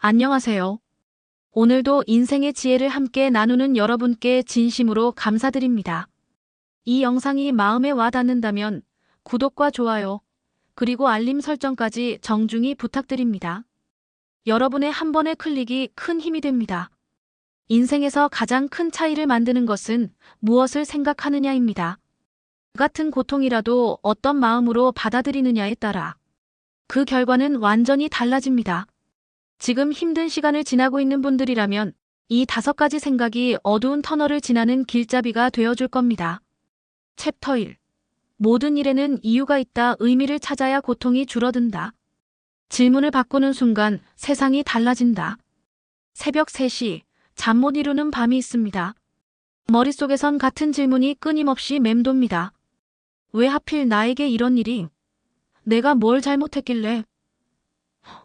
안녕하세요. 오늘도 인생의 지혜를 함께 나누는 여러분께 진심으로 감사드립니다. 이 영상이 마음에 와 닿는다면 구독과 좋아요, 그리고 알림 설정까지 정중히 부탁드립니다. 여러분의 한 번의 클릭이 큰 힘이 됩니다. 인생에서 가장 큰 차이를 만드는 것은 무엇을 생각하느냐입니다. 같은 고통이라도 어떤 마음으로 받아들이느냐에 따라 그 결과는 완전히 달라집니다. 지금 힘든 시간을 지나고 있는 분들이라면 이 5가지 생각이 어두운 터널을 지나는 길잡이가 되어줄 겁니다. 챕터 1. 모든 일에는 이유가 있다. 의미를 찾아야 고통이 줄어든다. 질문을 바꾸는 순간 세상이 달라진다. 새벽 3시, 잠 못 이루는 밤이 있습니다. 머릿속에선 같은 질문이 끊임없이 맴돕니다. 왜 하필 나에게 이런 일이? 내가 뭘 잘못했길래?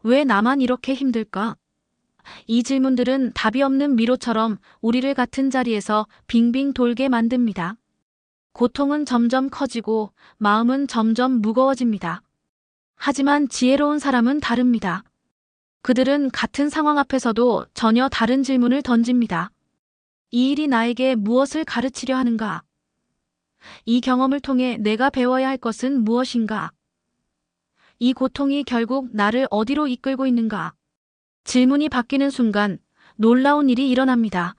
왜 나만 이렇게 힘들까? 이 질문들은 답이 없는 미로처럼 우리를 같은 자리에서 빙빙 돌게 만듭니다. 고통은 점점 커지고 마음은 점점 무거워집니다. 하지만 지혜로운 사람은 다릅니다. 그들은 같은 상황 앞에서도 전혀 다른 질문을 던집니다. 이 일이 나에게 무엇을 가르치려 하는가? 이 경험을 통해 내가 배워야 할 것은 무엇인가? 이 고통이 결국 나를 어디로 이끌고 있는가? 질문이 바뀌는 순간 놀라운 일이 일어납니다.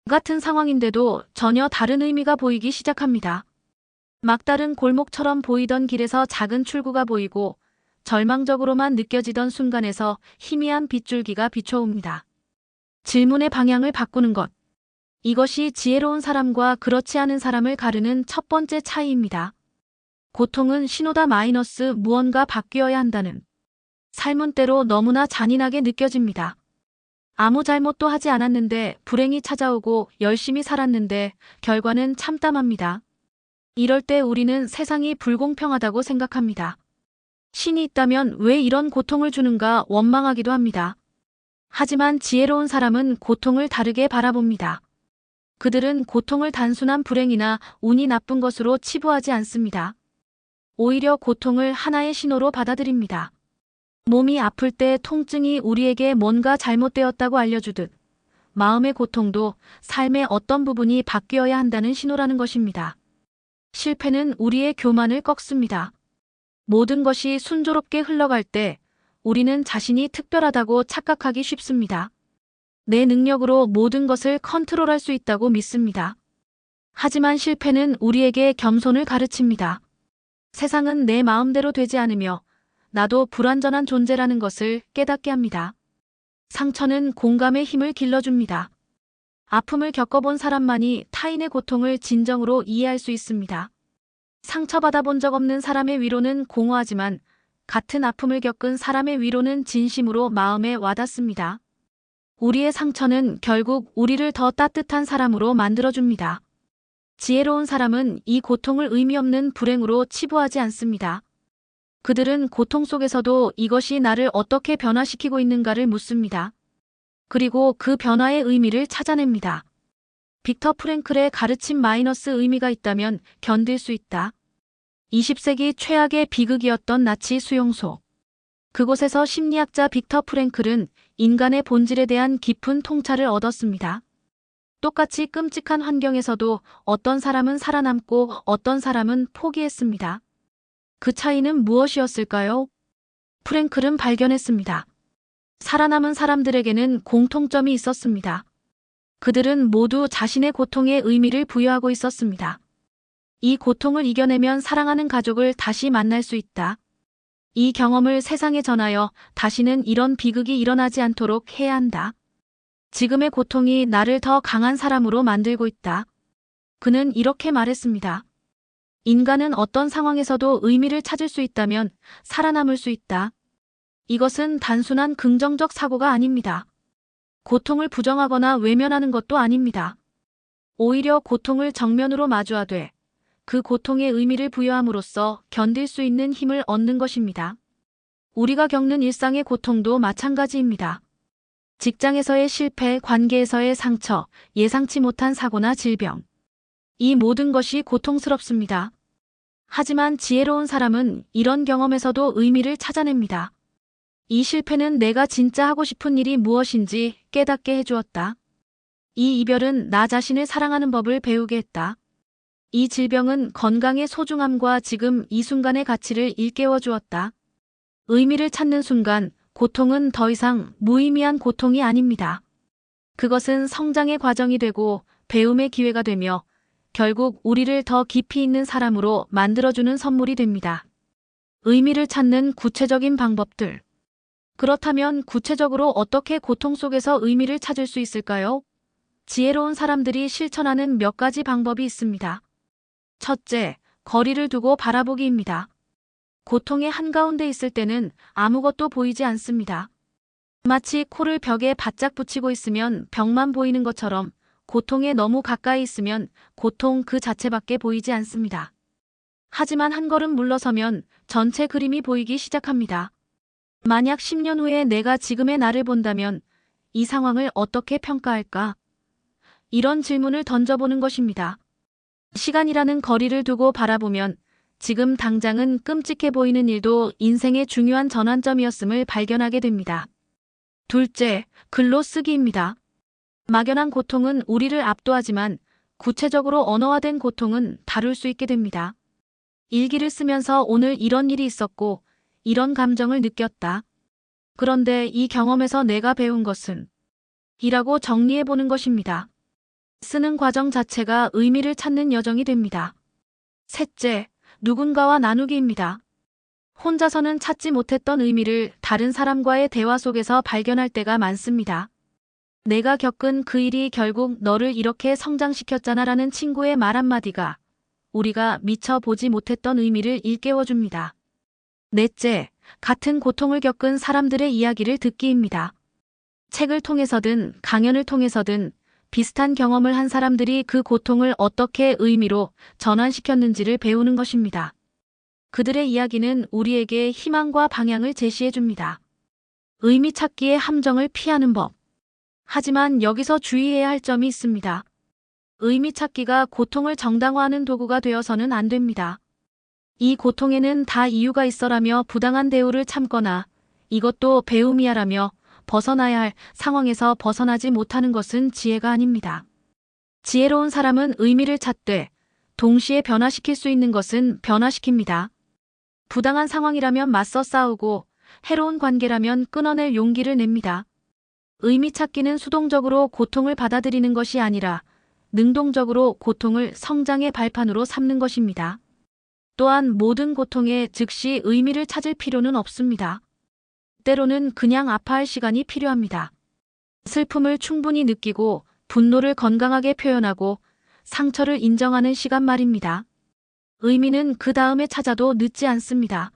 같은 상황인데도 전혀 다른 의미가 보이기 시작합니다. 막다른 골목처럼 보이던 길에서 작은 출구가 보이고 절망적으로만 느껴지던 순간에서 희미한 빗줄기가 비춰옵니다. 질문의 방향을 바꾸는 것. 이것이 지혜로운 사람과 그렇지 않은 사람을 가르는 첫 번째 차이입니다. 고통은 신호다. 무언가 바뀌어야 한다는. 삶은 때로 너무나 잔인하게 느껴집니다. 아무 잘못도 하지 않았는데 불행이 찾아오고 열심히 살았는데 결과는 참담합니다. 이럴 때 우리는 세상이 불공평하다고 생각합니다. 신이 있다면 왜 이런 고통을 주는가 원망하기도 합니다. 하지만 지혜로운 사람은 고통을 다르게 바라봅니다. 그들은 고통을 단순한 불행이나 운이 나쁜 것으로 치부하지 않습니다. 오히려 고통을 하나의 신호로 받아들입니다. 몸이 아플 때 통증이 우리에게 뭔가 잘못되었다고 알려주듯 마음의 고통도 삶의 어떤 부분이 바뀌어야 한다는 신호라는 것입니다. 실패는 우리의 교만을 꺾습니다. 모든 것이 순조롭게 흘러갈 때 우리는 자신이 특별하다고 착각하기 쉽습니다. 내 능력으로 모든 것을 컨트롤할 수 있다고 믿습니다. 하지만 실패는 우리에게 겸손을 가르칩니다. 세상은 내 마음대로 되지 않으며 나도 불완전한 존재라는 것을 깨닫게 합니다. 상처는 공감의 힘을 길러줍니다. 아픔을 겪어본 사람만이 타인의 고통을 진정으로 이해할 수 있습니다. 상처받아 본 적 없는 사람의 위로는 공허하지만 같은 아픔을 겪은 사람의 위로는 진심으로 마음에 와닿습니다. 우리의 상처는 결국 우리를 더 따뜻한 사람으로 만들어줍니다. 지혜로운 사람은 이 고통을 의미 없는 불행으로 치부하지 않습니다. 그들은 고통 속에서도 이것이 나를 어떻게 변화시키고 있는가를 묻습니다. 그리고 그 변화의 의미를 찾아냅니다. 빅터 프랭클의 가르침 의미가 있다면 견딜 수 있다. 20세기 최악의 비극이었던 나치 수용소. 그곳에서 심리학자 빅터 프랭클은 인간의 본질에 대한 깊은 통찰을 얻었습니다. 똑같이 끔찍한 환경에서도 어떤 사람은 살아남고 어떤 사람은 포기했습니다. 그 차이는 무엇이었을까요? 프랭클은 발견했습니다. 살아남은 사람들에게는 공통점이 있었습니다. 그들은 모두 자신의 고통에 의미를 부여하고 있었습니다. 이 고통을 이겨내면 사랑하는 가족을 다시 만날 수 있다. 이 경험을 세상에 전하여 다시는 이런 비극이 일어나지 않도록 해야 한다. 지금의 고통이 나를 더 강한 사람으로 만들고 있다. 그는 이렇게 말했습니다. 인간은 어떤 상황에서도 의미를 찾을 수 있다면 살아남을 수 있다. 이것은 단순한 긍정적 사고가 아닙니다. 고통을 부정하거나 외면하는 것도 아닙니다. 오히려 고통을 정면으로 마주하되 그 고통에 의미를 부여함으로써 견딜 수 있는 힘을 얻는 것입니다. 우리가 겪는 일상의 고통도 마찬가지입니다. 직장에서의 실패, 관계에서의 상처, 예상치 못한 사고나 질병. 이 모든 것이 고통스럽습니다. 하지만 지혜로운 사람은 이런 경험에서도 의미를 찾아냅니다. 이 실패는 내가 진짜 하고 싶은 일이 무엇인지 깨닫게 해주었다. 이 이별은 나 자신을 사랑하는 법을 배우게 했다. 이 질병은 건강의 소중함과 지금 이 순간의 가치를 일깨워 주었다. 의미를 찾는 순간, 고통은 더 이상 무의미한 고통이 아닙니다. 그것은 성장의 과정이 되고 배움의 기회가 되며 결국 우리를 더 깊이 있는 사람으로 만들어주는 선물이 됩니다. 의미를 찾는 구체적인 방법들. 그렇다면 구체적으로 어떻게 고통 속에서 의미를 찾을 수 있을까요? 지혜로운 사람들이 실천하는 몇 가지 방법이 있습니다. 첫째, 거리를 두고 바라보기입니다. 고통의 한가운데 있을 때는 아무것도 보이지 않습니다. 마치 코를 벽에 바짝 붙이고 있으면 벽만 보이는 것처럼 고통에 너무 가까이 있으면 고통 그 자체밖에 보이지 않습니다. 하지만 한 걸음 물러서면 전체 그림이 보이기 시작합니다. 만약 10년 후에 내가 지금의 나를 본다면 이 상황을 어떻게 평가할까? 이런 질문을 던져보는 것입니다. 시간이라는 거리를 두고 바라보면 지금 당장은 끔찍해 보이는 일도 인생의 중요한 전환점이었음을 발견하게 됩니다. 둘째, 글로 쓰기입니다. 막연한 고통은 우리를 압도하지만 구체적으로 언어화된 고통은 다룰 수 있게 됩니다. 일기를 쓰면서 오늘 이런 일이 있었고 이런 감정을 느꼈다. 그런데 이 경험에서 내가 배운 것은 이라고 정리해보는 것입니다. 쓰는 과정 자체가 의미를 찾는 여정이 됩니다. 셋째, 누군가와 나누기입니다. 혼자서는 찾지 못했던 의미를 다른 사람과의 대화 속에서 발견할 때가 많습니다. 내가 겪은 그 일이 결국 너를 이렇게 성장시켰잖아라는 친구의 말 한마디가 우리가 미처 보지 못했던 의미를 일깨워줍니다. 넷째, 같은 고통을 겪은 사람들의 이야기를 듣기입니다. 책을 통해서든 강연을 통해서든 비슷한 경험을 한 사람들이 그 고통을 어떻게 의미로 전환시켰는지를 배우는 것입니다. 그들의 이야기는 우리에게 희망과 방향을 제시해 줍니다. 의미 찾기의 함정을 피하는 법. 하지만 여기서 주의해야 할 점이 있습니다. 의미 찾기가 고통을 정당화하는 도구가 되어서는 안 됩니다. 이 고통에는 다 이유가 있어라며 부당한 대우를 참거나 이것도 배움이야라며 벗어나야 할 상황에서 벗어나지 못하는 것은 지혜가 아닙니다. 지혜로운 사람은 의미를 찾되 동시에 변화시킬 수 있는 것은 변화시킵니다. 부당한 상황이라면 맞서 싸우고 해로운 관계라면 끊어낼 용기를 냅니다. 의미 찾기는 수동적으로 고통을 받아들이는 것이 아니라 능동적으로 고통을 성장의 발판으로 삼는 것입니다. 또한 모든 고통에 즉시 의미를 찾을 필요는 없습니다. 때로는 그냥 아파할 시간이 필요합니다. 슬픔을 충분히 느끼고 분노를 건강하게 표현하고 상처를 인정하는 시간 말입니다. 의미는 그 다음에 찾아도 늦지 않습니다.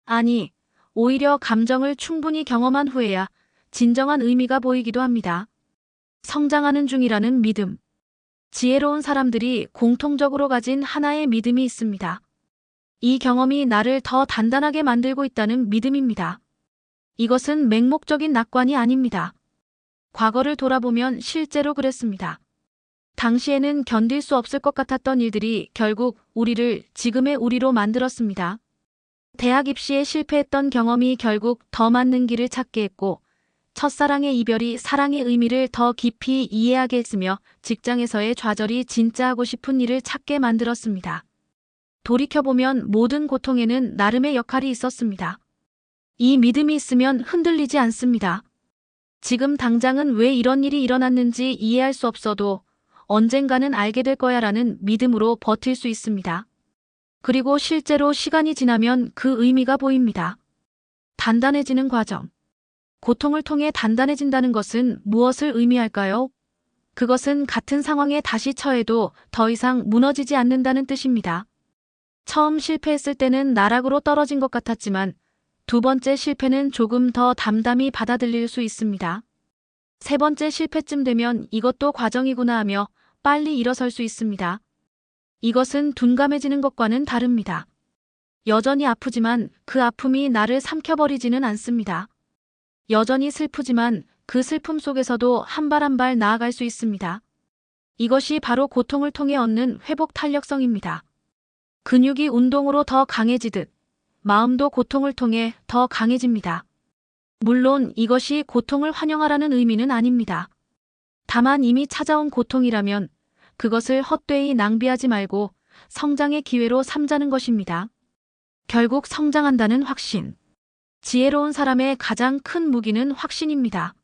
아니, 오히려 감정을 충분히 경험한 후에야 진정한 의미가 보이기도 합니다. 성장하는 중이라는 믿음. 지혜로운 사람들이 공통적으로 가진 하나의 믿음이 있습니다. 이 경험이 나를 더 단단하게 만들고 있다는 믿음입니다. 이것은 맹목적인 낙관이 아닙니다. 과거를 돌아보면 실제로 그랬습니다. 당시에는 견딜 수 없을 것 같았던 일들이 결국 우리를 지금의 우리로 만들었습니다. 대학 입시에 실패했던 경험이 결국 더 맞는 길을 찾게 했고 첫사랑의 이별이 사랑의 의미를 더 깊이 이해하게 했으며 직장에서의 좌절이 진짜 하고 싶은 일을 찾게 만들었습니다. 돌이켜보면 모든 고통에는 나름의 역할이 있었습니다. 이 믿음이 있으면 흔들리지 않습니다. 지금 당장은 왜 이런 일이 일어났는지 이해할 수 없어도 언젠가는 알게 될 거야라는 믿음으로 버틸 수 있습니다. 그리고 실제로 시간이 지나면 그 의미가 보입니다. 단단해지는 과정. 고통을 통해 단단해진다는 것은 무엇을 의미할까요? 그것은 같은 상황에 다시 처해도 더 이상 무너지지 않는다는 뜻입니다. 처음 실패했을 때는 나락으로 떨어진 것 같았지만 두 번째 실패는 조금 더 담담히 받아들일 수 있습니다. 세 번째 실패쯤 되면 이것도 과정이구나 하며 빨리 일어설 수 있습니다. 이것은 둔감해지는 것과는 다릅니다. 여전히 아프지만 그 아픔이 나를 삼켜버리지는 않습니다. 여전히 슬프지만 그 슬픔 속에서도 한 발 한 발 나아갈 수 있습니다. 이것이 바로 고통을 통해 얻는 회복 탄력성입니다. 근육이 운동으로 더 강해지듯 마음도 고통을 통해 더 강해집니다. 물론 이것이 고통을 환영하라는 의미는 아닙니다. 다만 이미 찾아온 고통이라면 그것을 헛되이 낭비하지 말고 성장의 기회로 삼자는 것입니다. 결국 성장한다는 확신. 지혜로운 사람의 가장 큰 무기는 확신입니다.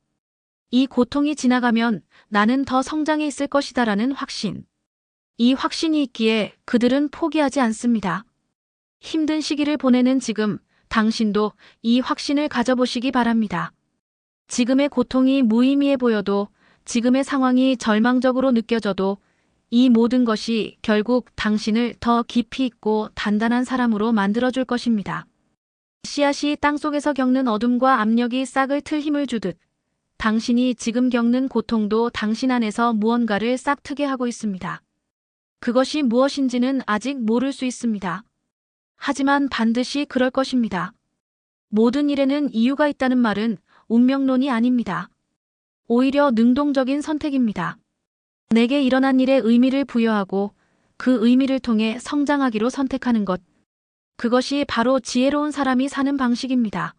이 고통이 지나가면 나는 더 성장해 있을 것이다라는 확신. 이 확신이 있기에 그들은 포기하지 않습니다. 힘든 시기를 보내는 지금 당신도 이 확신을 가져보시기 바랍니다. 지금의 고통이 무의미해 보여도, 지금의 상황이 절망적으로 느껴져도 이 모든 것이 결국 당신을 더 깊이 있고 단단한 사람으로 만들어줄 것입니다. 씨앗이 땅속에서 겪는 어둠과 압력이 싹을 틀 힘을 주듯 당신이 지금 겪는 고통도 당신 안에서 무언가를 싹트게 하고 있습니다. 그것이 무엇인지는 아직 모를 수 있습니다. 하지만 반드시 그럴 것입니다. 모든 일에는 이유가 있다는 말은 운명론이 아닙니다. 오히려 능동적인 선택입니다. 내게 일어난 일에 의미를 부여하고 그 의미를 통해 성장하기로 선택하는 것. 그것이 바로 지혜로운 사람이 사는 방식입니다.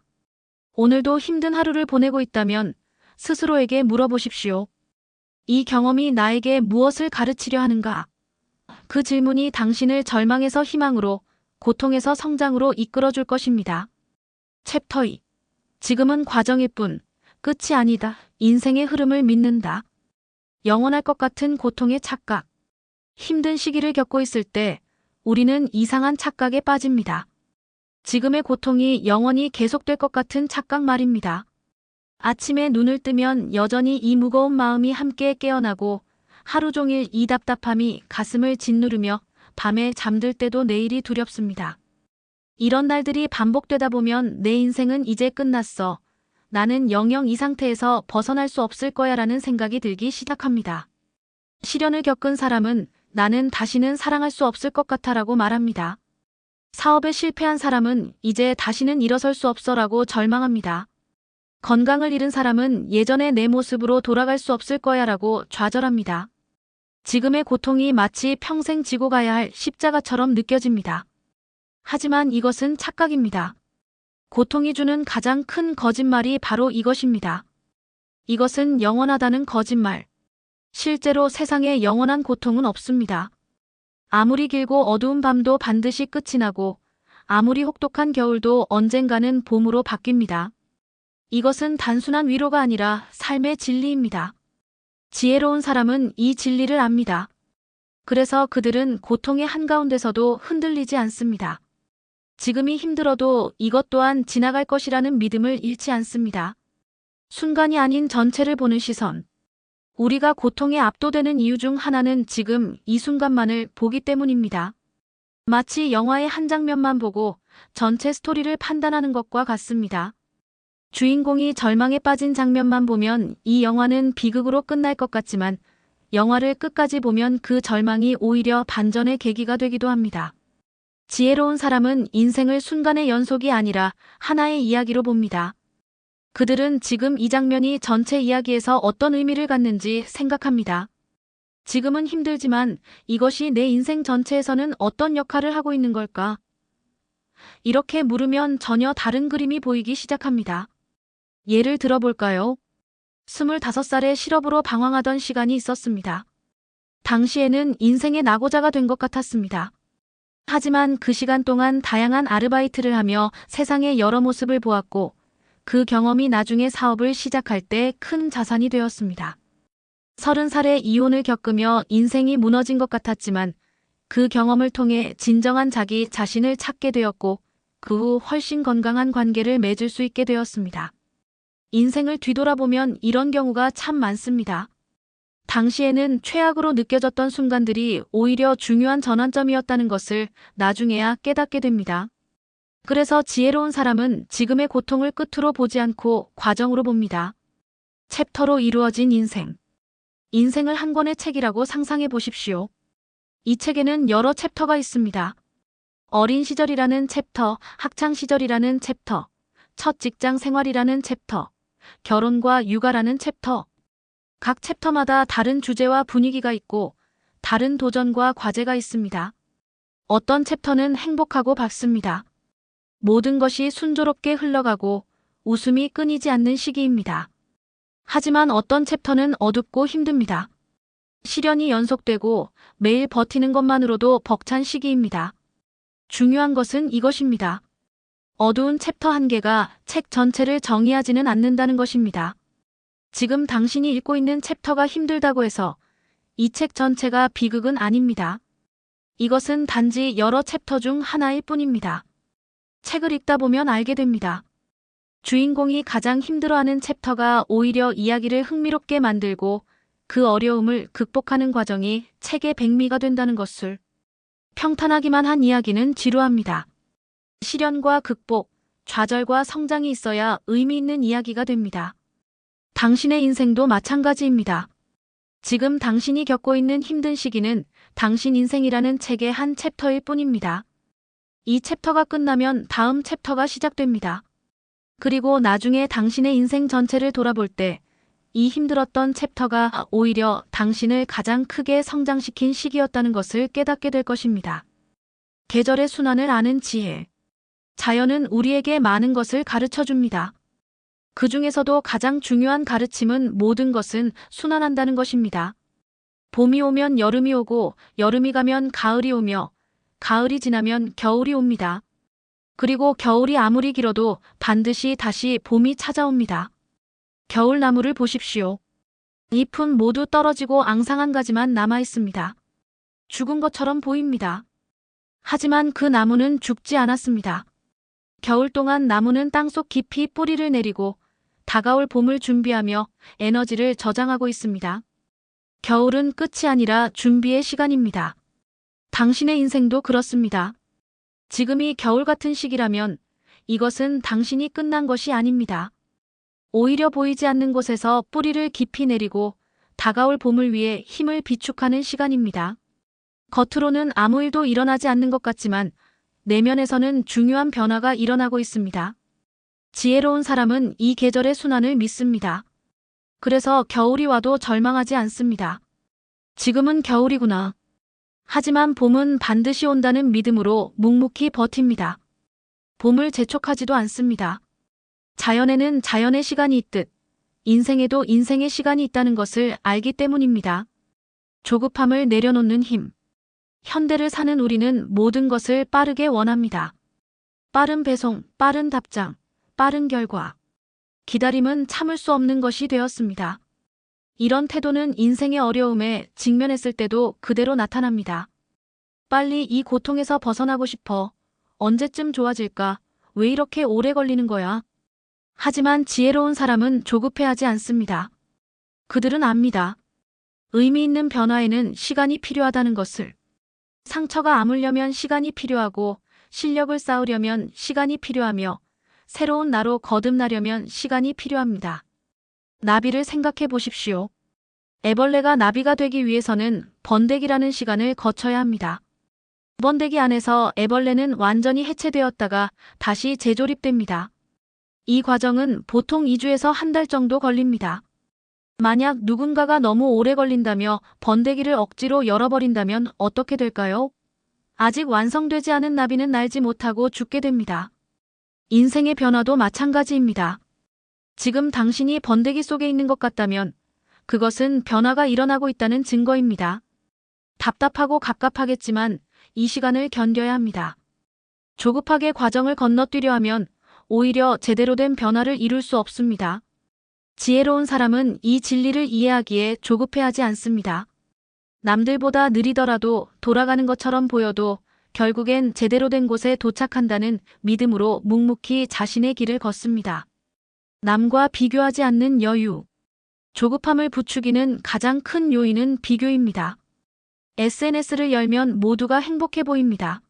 오늘도 힘든 하루를 보내고 있다면 스스로에게 물어보십시오. 이 경험이 나에게 무엇을 가르치려 하는가? 그 질문이 당신을 절망에서 희망으로, 고통에서 성장으로 이끌어줄 것입니다. 챕터 2. 지금은 과정일 뿐, 끝이 아니다. 인생의 흐름을 믿는다. 영원할 것 같은 고통의 착각. 힘든 시기를 겪고 있을 때 우리는 이상한 착각에 빠집니다. 지금의 고통이 영원히 계속될 것 같은 착각 말입니다. 아침에 눈을 뜨면 여전히 이 무거운 마음이 함께 깨어나고 하루 종일 이 답답함이 가슴을 짓누르며 밤에 잠들 때도 내일이 두렵습니다. 이런 날들이 반복되다 보면 내 인생은 이제 끝났어. 나는 영영 이 상태에서 벗어날 수 없을 거야 라는 생각이 들기 시작합니다. 시련을 겪은 사람은 나는 다시는 사랑할 수 없을 것 같아 라고 말합니다. 사업에 실패한 사람은 이제 다시는 일어설 수 없어 라고 절망합니다. 건강을 잃은 사람은 예전의 내 모습으로 돌아갈 수 없을 거야 라고 좌절합니다. 지금의 고통이 마치 평생 지고 가야 할 십자가처럼 느껴집니다. 하지만 이것은 착각입니다. 고통이 주는 가장 큰 거짓말이 바로 이것입니다. 이것은 영원하다는 거짓말. 실제로 세상에 영원한 고통은 없습니다. 아무리 길고 어두운 밤도 반드시 끝이 나고 아무리 혹독한 겨울도 언젠가는 봄으로 바뀝니다. 이것은 단순한 위로가 아니라 삶의 진리입니다. 지혜로운 사람은 이 진리를 압니다. 그래서 그들은 고통의 한가운데서도 흔들리지 않습니다. 지금이 힘들어도 이것 또한 지나갈 것이라는 믿음을 잃지 않습니다. 순간이 아닌 전체를 보는 시선. 우리가 고통에 압도되는 이유 중 하나는 지금 이 순간만을 보기 때문입니다. 마치 영화의 한 장면만 보고 전체 스토리를 판단하는 것과 같습니다. 주인공이 절망에 빠진 장면만 보면 이 영화는 비극으로 끝날 것 같지만 영화를 끝까지 보면 그 절망이 오히려 반전의 계기가 되기도 합니다. 지혜로운 사람은 인생을 순간의 연속이 아니라 하나의 이야기로 봅니다. 그들은 지금 이 장면이 전체 이야기에서 어떤 의미를 갖는지 생각합니다. 지금은 힘들지만 이것이 내 인생 전체에서는 어떤 역할을 하고 있는 걸까? 이렇게 물으면 전혀 다른 그림이 보이기 시작합니다. 예를 들어볼까요? 25살에 실업으로 방황하던 시간이 있었습니다. 당시에는 인생의 낙오자가 된 것 같았습니다. 하지만 그 시간 동안 다양한 아르바이트를 하며 세상의 여러 모습을 보았고 그 경험이 나중에 사업을 시작할 때 큰 자산이 되었습니다. 30살에 이혼을 겪으며 인생이 무너진 것 같았지만 그 경험을 통해 진정한 자기 자신을 찾게 되었고 그 후 훨씬 건강한 관계를 맺을 수 있게 되었습니다. 인생을 뒤돌아보면 이런 경우가 참 많습니다. 당시에는 최악으로 느껴졌던 순간들이 오히려 중요한 전환점이었다는 것을 나중에야 깨닫게 됩니다. 그래서 지혜로운 사람은 지금의 고통을 끝으로 보지 않고 과정으로 봅니다. 챕터로 이루어진 인생. 인생을 한 권의 책이라고 상상해 보십시오. 이 책에는 여러 챕터가 있습니다. 어린 시절이라는 챕터, 학창 시절이라는 챕터, 첫 직장 생활이라는 챕터, 결혼과 육아라는 챕터. 각 챕터마다 다른 주제와 분위기가 있고 다른 도전과 과제가 있습니다. 어떤 챕터는 행복하고 밝습니다. 모든 것이 순조롭게 흘러가고 웃음이 끊이지 않는 시기입니다. 하지만 어떤 챕터는 어둡고 힘듭니다. 시련이 연속되고 매일 버티는 것만으로도 벅찬 시기입니다. 중요한 것은 이것입니다. 어두운 챕터 한 개가 책 전체를 정의하지는 않는다는 것입니다. 지금 당신이 읽고 있는 챕터가 힘들다고 해서 이 책 전체가 비극은 아닙니다. 이것은 단지 여러 챕터 중 하나일 뿐입니다. 책을 읽다 보면 알게 됩니다. 주인공이 가장 힘들어하는 챕터가 오히려 이야기를 흥미롭게 만들고 그 어려움을 극복하는 과정이 책의 백미가 된다는 것을. 평탄하기만 한 이야기는 지루합니다. 시련과 극복, 좌절과 성장이 있어야 의미 있는 이야기가 됩니다. 당신의 인생도 마찬가지입니다. 지금 당신이 겪고 있는 힘든 시기는 당신 인생이라는 책의 한 챕터일 뿐입니다. 이 챕터가 끝나면 다음 챕터가 시작됩니다. 그리고 나중에 당신의 인생 전체를 돌아볼 때 이 힘들었던 챕터가 오히려 당신을 가장 크게 성장시킨 시기였다는 것을 깨닫게 될 것입니다. 계절의 순환을 아는 지혜. 자연은 우리에게 많은 것을 가르쳐 줍니다. 그 중에서도 가장 중요한 가르침은 모든 것은 순환한다는 것입니다. 봄이 오면 여름이 오고 여름이 가면 가을이 오며 가을이 지나면 겨울이 옵니다. 그리고 겨울이 아무리 길어도 반드시 다시 봄이 찾아옵니다. 겨울나무를 보십시오. 잎은 모두 떨어지고 앙상한 가지만 남아 있습니다. 죽은 것처럼 보입니다. 하지만 그 나무는 죽지 않았습니다. 겨울 동안 나무는 땅속 깊이 뿌리를 내리고 다가올 봄을 준비하며 에너지를 저장하고 있습니다. 겨울은 끝이 아니라 준비의 시간입니다. 당신의 인생도 그렇습니다. 지금이 겨울 같은 시기라면 이것은 당신이 끝난 것이 아닙니다. 오히려 보이지 않는 곳에서 뿌리를 깊이 내리고 다가올 봄을 위해 힘을 비축하는 시간입니다. 겉으로는 아무 일도 일어나지 않는 것 같지만 내면에서는 중요한 변화가 일어나고 있습니다. 지혜로운 사람은 이 계절의 순환을 믿습니다. 그래서 겨울이 와도 절망하지 않습니다. 지금은 겨울이구나. 하지만 봄은 반드시 온다는 믿음으로 묵묵히 버팁니다. 봄을 재촉하지도 않습니다. 자연에는 자연의 시간이 있듯 인생에도 인생의 시간이 있다는 것을 알기 때문입니다. 조급함을 내려놓는 힘. 현대를 사는 우리는 모든 것을 빠르게 원합니다. 빠른 배송, 빠른 답장, 빠른 결과. 기다림은 참을 수 없는 것이 되었습니다. 이런 태도는 인생의 어려움에 직면했을 때도 그대로 나타납니다. 빨리 이 고통에서 벗어나고 싶어. 언제쯤 좋아질까? 왜 이렇게 오래 걸리는 거야? 하지만 지혜로운 사람은 조급해하지 않습니다. 그들은 압니다. 의미 있는 변화에는 시간이 필요하다는 것을. 상처가 아물려면 시간이 필요하고 실력을 쌓으려면 시간이 필요하며 새로운 나로 거듭나려면 시간이 필요합니다. 나비를 생각해 보십시오. 애벌레가 나비가 되기 위해서는 번데기라는 시간을 거쳐야 합니다. 번데기 안에서 애벌레는 완전히 해체되었다가 다시 재조립됩니다. 이 과정은 보통 2주에서 한 달 정도 걸립니다. 만약 누군가가 너무 오래 걸린다며 번데기를 억지로 열어버린다면 어떻게 될까요? 아직 완성되지 않은 나비는 날지 못하고 죽게 됩니다. 인생의 변화도 마찬가지입니다. 지금 당신이 번데기 속에 있는 것 같다면 그것은 변화가 일어나고 있다는 증거입니다. 답답하고 갑갑하겠지만 이 시간을 견뎌야 합니다. 조급하게 과정을 건너뛰려 하면 오히려 제대로 된 변화를 이룰 수 없습니다. 지혜로운 사람은 이 진리를 이해하기에 조급해하지 않습니다. 남들보다 느리더라도 돌아가는 것처럼 보여도 결국엔 제대로 된 곳에 도착한다는 믿음으로 묵묵히 자신의 길을 걷습니다. 남과 비교하지 않는 여유. 조급함을 부추기는 가장 큰 요인은 비교입니다. SNS를 열면 모두가 행복해 보입니다.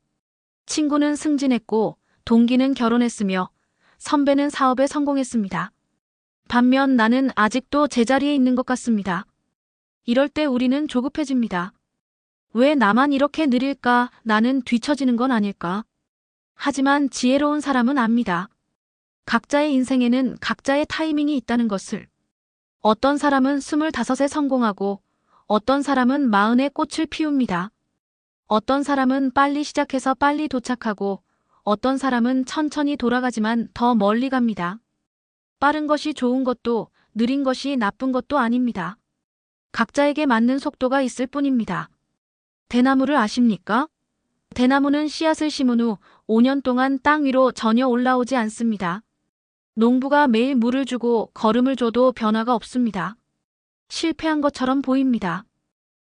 친구는 승진했고 동기는 결혼했으며 선배는 사업에 성공했습니다. 반면 나는 아직도 제자리에 있는 것 같습니다. 이럴 때 우리는 조급해집니다. 왜 나만 이렇게 느릴까? 나는 뒤처지는 건 아닐까? 하지만 지혜로운 사람은 압니다. 각자의 인생에는 각자의 타이밍이 있다는 것을. 어떤 사람은 25에 성공하고 어떤 사람은 40에 꽃을 피웁니다. 어떤 사람은 빨리 시작해서 빨리 도착하고 어떤 사람은 천천히 돌아가지만 더 멀리 갑니다. 빠른 것이 좋은 것도 느린 것이 나쁜 것도 아닙니다. 각자에게 맞는 속도가 있을 뿐입니다. 대나무를 아십니까? 대나무는 씨앗을 심은 후 5년 동안 땅 위로 전혀 올라오지 않습니다. 농부가 매일 물을 주고 거름을 줘도 변화가 없습니다. 실패한 것처럼 보입니다.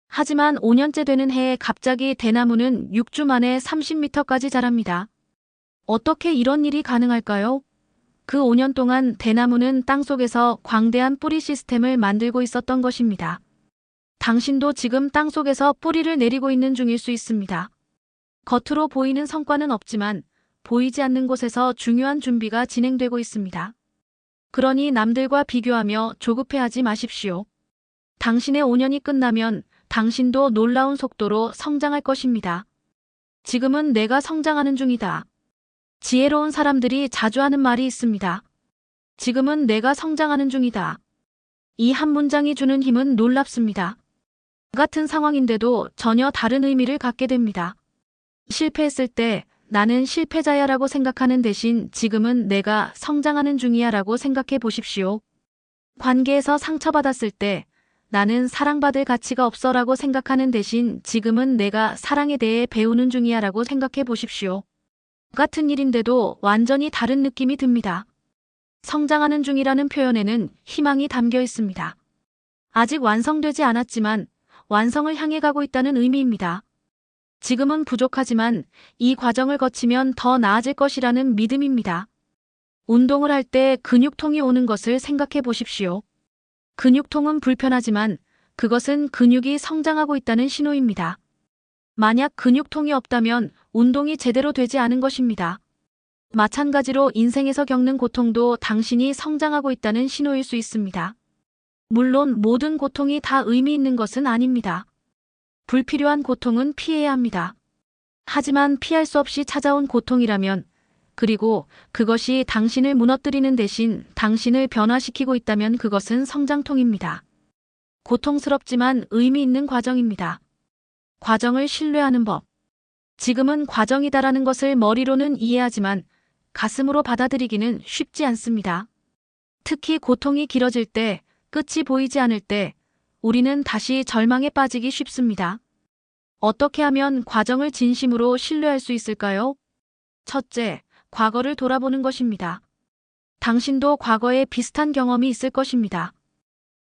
하지만 5년째 되는 해에 갑자기 대나무는 6주 만에 30m까지 자랍니다. 어떻게 이런 일이 가능할까요? 그 5년 동안 대나무는 땅속에서 광대한 뿌리 시스템을 만들고 있었던 것입니다. 당신도 지금 땅속에서 뿌리를 내리고 있는 중일 수 있습니다. 겉으로 보이는 성과는 없지만 보이지 않는 곳에서 중요한 준비가 진행되고 있습니다. 그러니 남들과 비교하며 조급해하지 마십시오. 당신의 5년이 끝나면 당신도 놀라운 속도로 성장할 것입니다. 지금은 내가 성장하는 중이다. 지혜로운 사람들이 자주 하는 말이 있습니다. 지금은 내가 성장하는 중이다. 이 한 문장이 주는 힘은 놀랍습니다. 같은 상황인데도 전혀 다른 의미를 갖게 됩니다. 실패했을 때 나는 실패자야 라고 생각하는 대신 지금은 내가 성장하는 중이야 라고 생각해 보십시오. 관계에서 상처받았을 때 나는 사랑받을 가치가 없어 라고 생각하는 대신 지금은 내가 사랑에 대해 배우는 중이야 라고 생각해 보십시오. 같은 일인데도 완전히 다른 느낌이 듭니다. 성장하는 중이라는 표현에는 희망이 담겨 있습니다. 아직 완성되지 않았지만 완성을 향해 가고 있다는 의미입니다. 지금은 부족하지만 이 과정을 거치면 더 나아질 것이라는 믿음입니다. 운동을 할 때 근육통이 오는 것을 생각해 보십시오. 근육통은 불편하지만 그것은 근육이 성장하고 있다는 신호입니다. 만약 근육통이 없다면 운동이 제대로 되지 않은 것입니다. 마찬가지로 인생에서 겪는 고통도 당신이 성장하고 있다는 신호일 수 있습니다. 물론 모든 고통이 다 의미 있는 것은 아닙니다. 불필요한 고통은 피해야 합니다. 하지만 피할 수 없이 찾아온 고통이라면, 그리고 그것이 당신을 무너뜨리는 대신 당신을 변화시키고 있다면 그것은 성장통입니다. 고통스럽지만 의미 있는 과정입니다. 과정을 신뢰하는 법. 지금은 과정이다라는 것을 머리로는 이해하지만 가슴으로 받아들이기는 쉽지 않습니다. 특히 고통이 길어질 때, 끝이 보이지 않을 때 우리는 다시 절망에 빠지기 쉽습니다. 어떻게 하면 과정을 진심으로 신뢰할 수 있을까요? 첫째, 과거를 돌아보는 것입니다. 당신도 과거에 비슷한 경험이 있을 것입니다.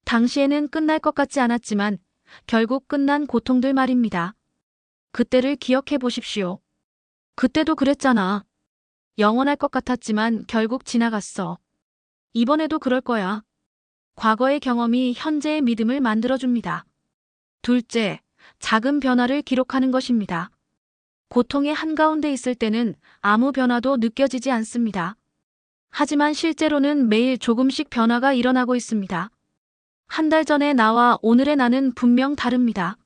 당시에는 끝날 것 같지 않았지만 결국 끝난 고통들 말입니다. 그때를 기억해 보십시오. 그때도 그랬잖아. 영원할 것 같았지만 결국 지나갔어. 이번에도 그럴 거야. 과거의 경험이 현재의 믿음을 만들어줍니다. 둘째, 작은 변화를 기록하는 것입니다. 고통의 한가운데 있을 때는 아무 변화도 느껴지지 않습니다. 하지만 실제로는 매일 조금씩 변화가 일어나고 있습니다. 한 달 전의 나와 오늘의 나는 분명 다릅니다.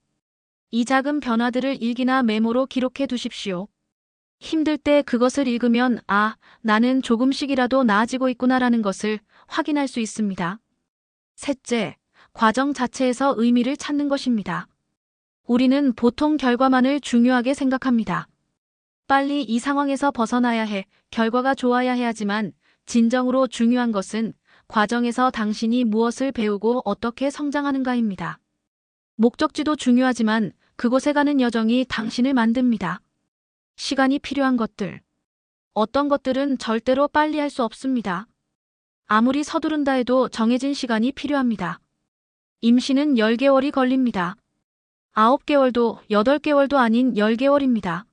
이 작은 변화들을 일기나 메모로 기록해 두십시오. 힘들 때 그것을 읽으면 아, 나는 조금씩이라도 나아지고 있구나라는 것을 확인할 수 있습니다. 셋째, 과정 자체에서 의미를 찾는 것입니다. 우리는 보통 결과만을 중요하게 생각합니다. 빨리 이 상황에서 벗어나야 해, 결과가 좋아야 해 하지만 진정으로 중요한 것은 과정에서 당신이 무엇을 배우고 어떻게 성장하는가입니다. 목적지도 중요하지만 그곳에 가는 여정이 당신을 만듭니다. 시간이 필요한 것들. 어떤 것들은 절대로 빨리 할 수 없습니다. 아무리 서두른다 해도 정해진 시간이 필요합니다. 임신은 10개월이 걸립니다. 9개월도 8개월도 아닌 10개월입니다.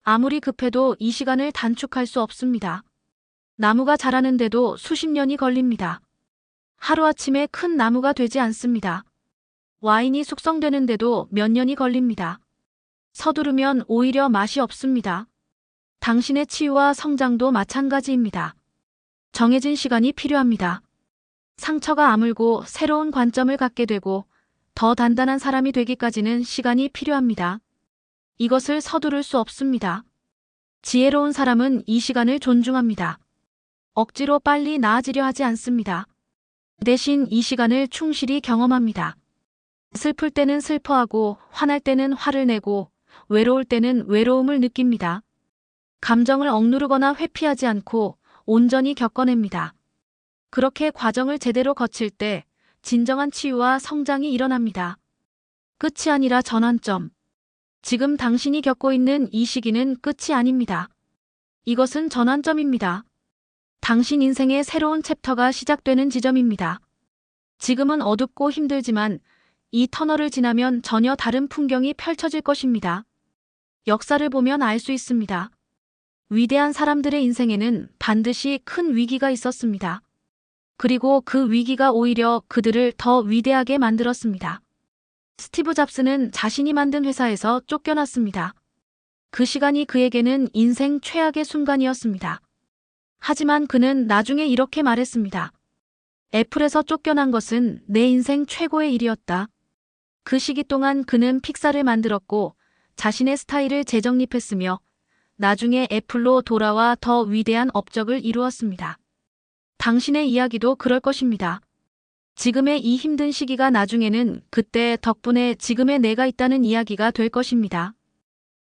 아무리 급해도 이 시간을 단축할 수 없습니다. 나무가 자라는데도 수십 년이 걸립니다. 하루아침에 큰 나무가 되지 않습니다. 와인이 숙성되는데도 몇 년이 걸립니다. 서두르면 오히려 맛이 없습니다. 당신의 치유와 성장도 마찬가지입니다. 정해진 시간이 필요합니다. 상처가 아물고 새로운 관점을 갖게 되고 더 단단한 사람이 되기까지는 시간이 필요합니다. 이것을 서두를 수 없습니다. 지혜로운 사람은 이 시간을 존중합니다. 억지로 빨리 나아지려 하지 않습니다. 대신 이 시간을 충실히 경험합니다. 슬플 때는 슬퍼하고 화날 때는 화를 내고 외로울 때는 외로움을 느낍니다. 감정을 억누르거나 회피하지 않고 온전히 겪어냅니다. 그렇게 과정을 제대로 거칠 때 진정한 치유와 성장이 일어납니다. 끝이 아니라 전환점. 지금 당신이 겪고 있는 이 시기는 끝이 아닙니다. 이것은 전환점입니다. 당신 인생의 새로운 챕터가 시작되는 지점입니다. 지금은 어둡고 힘들지만 이 터널을 지나면 전혀 다른 풍경이 펼쳐질 것입니다. 역사를 보면 알 수 있습니다. 위대한 사람들의 인생에는 반드시 큰 위기가 있었습니다. 그리고 그 위기가 오히려 그들을 더 위대하게 만들었습니다. 스티브 잡스는 자신이 만든 회사에서 쫓겨났습니다. 그 시간이 그에게는 인생 최악의 순간이었습니다. 하지만 그는 나중에 이렇게 말했습니다. 애플에서 쫓겨난 것은 내 인생 최고의 일이었다. 그 시기 동안 그는 픽사를 만들었고 자신의 스타일을 재정립했으며 나중에 애플로 돌아와 더 위대한 업적을 이루었습니다. 당신의 이야기도 그럴 것입니다. 지금의 이 힘든 시기가 나중에는 그때 덕분에 지금의 내가 있다는 이야기가 될 것입니다.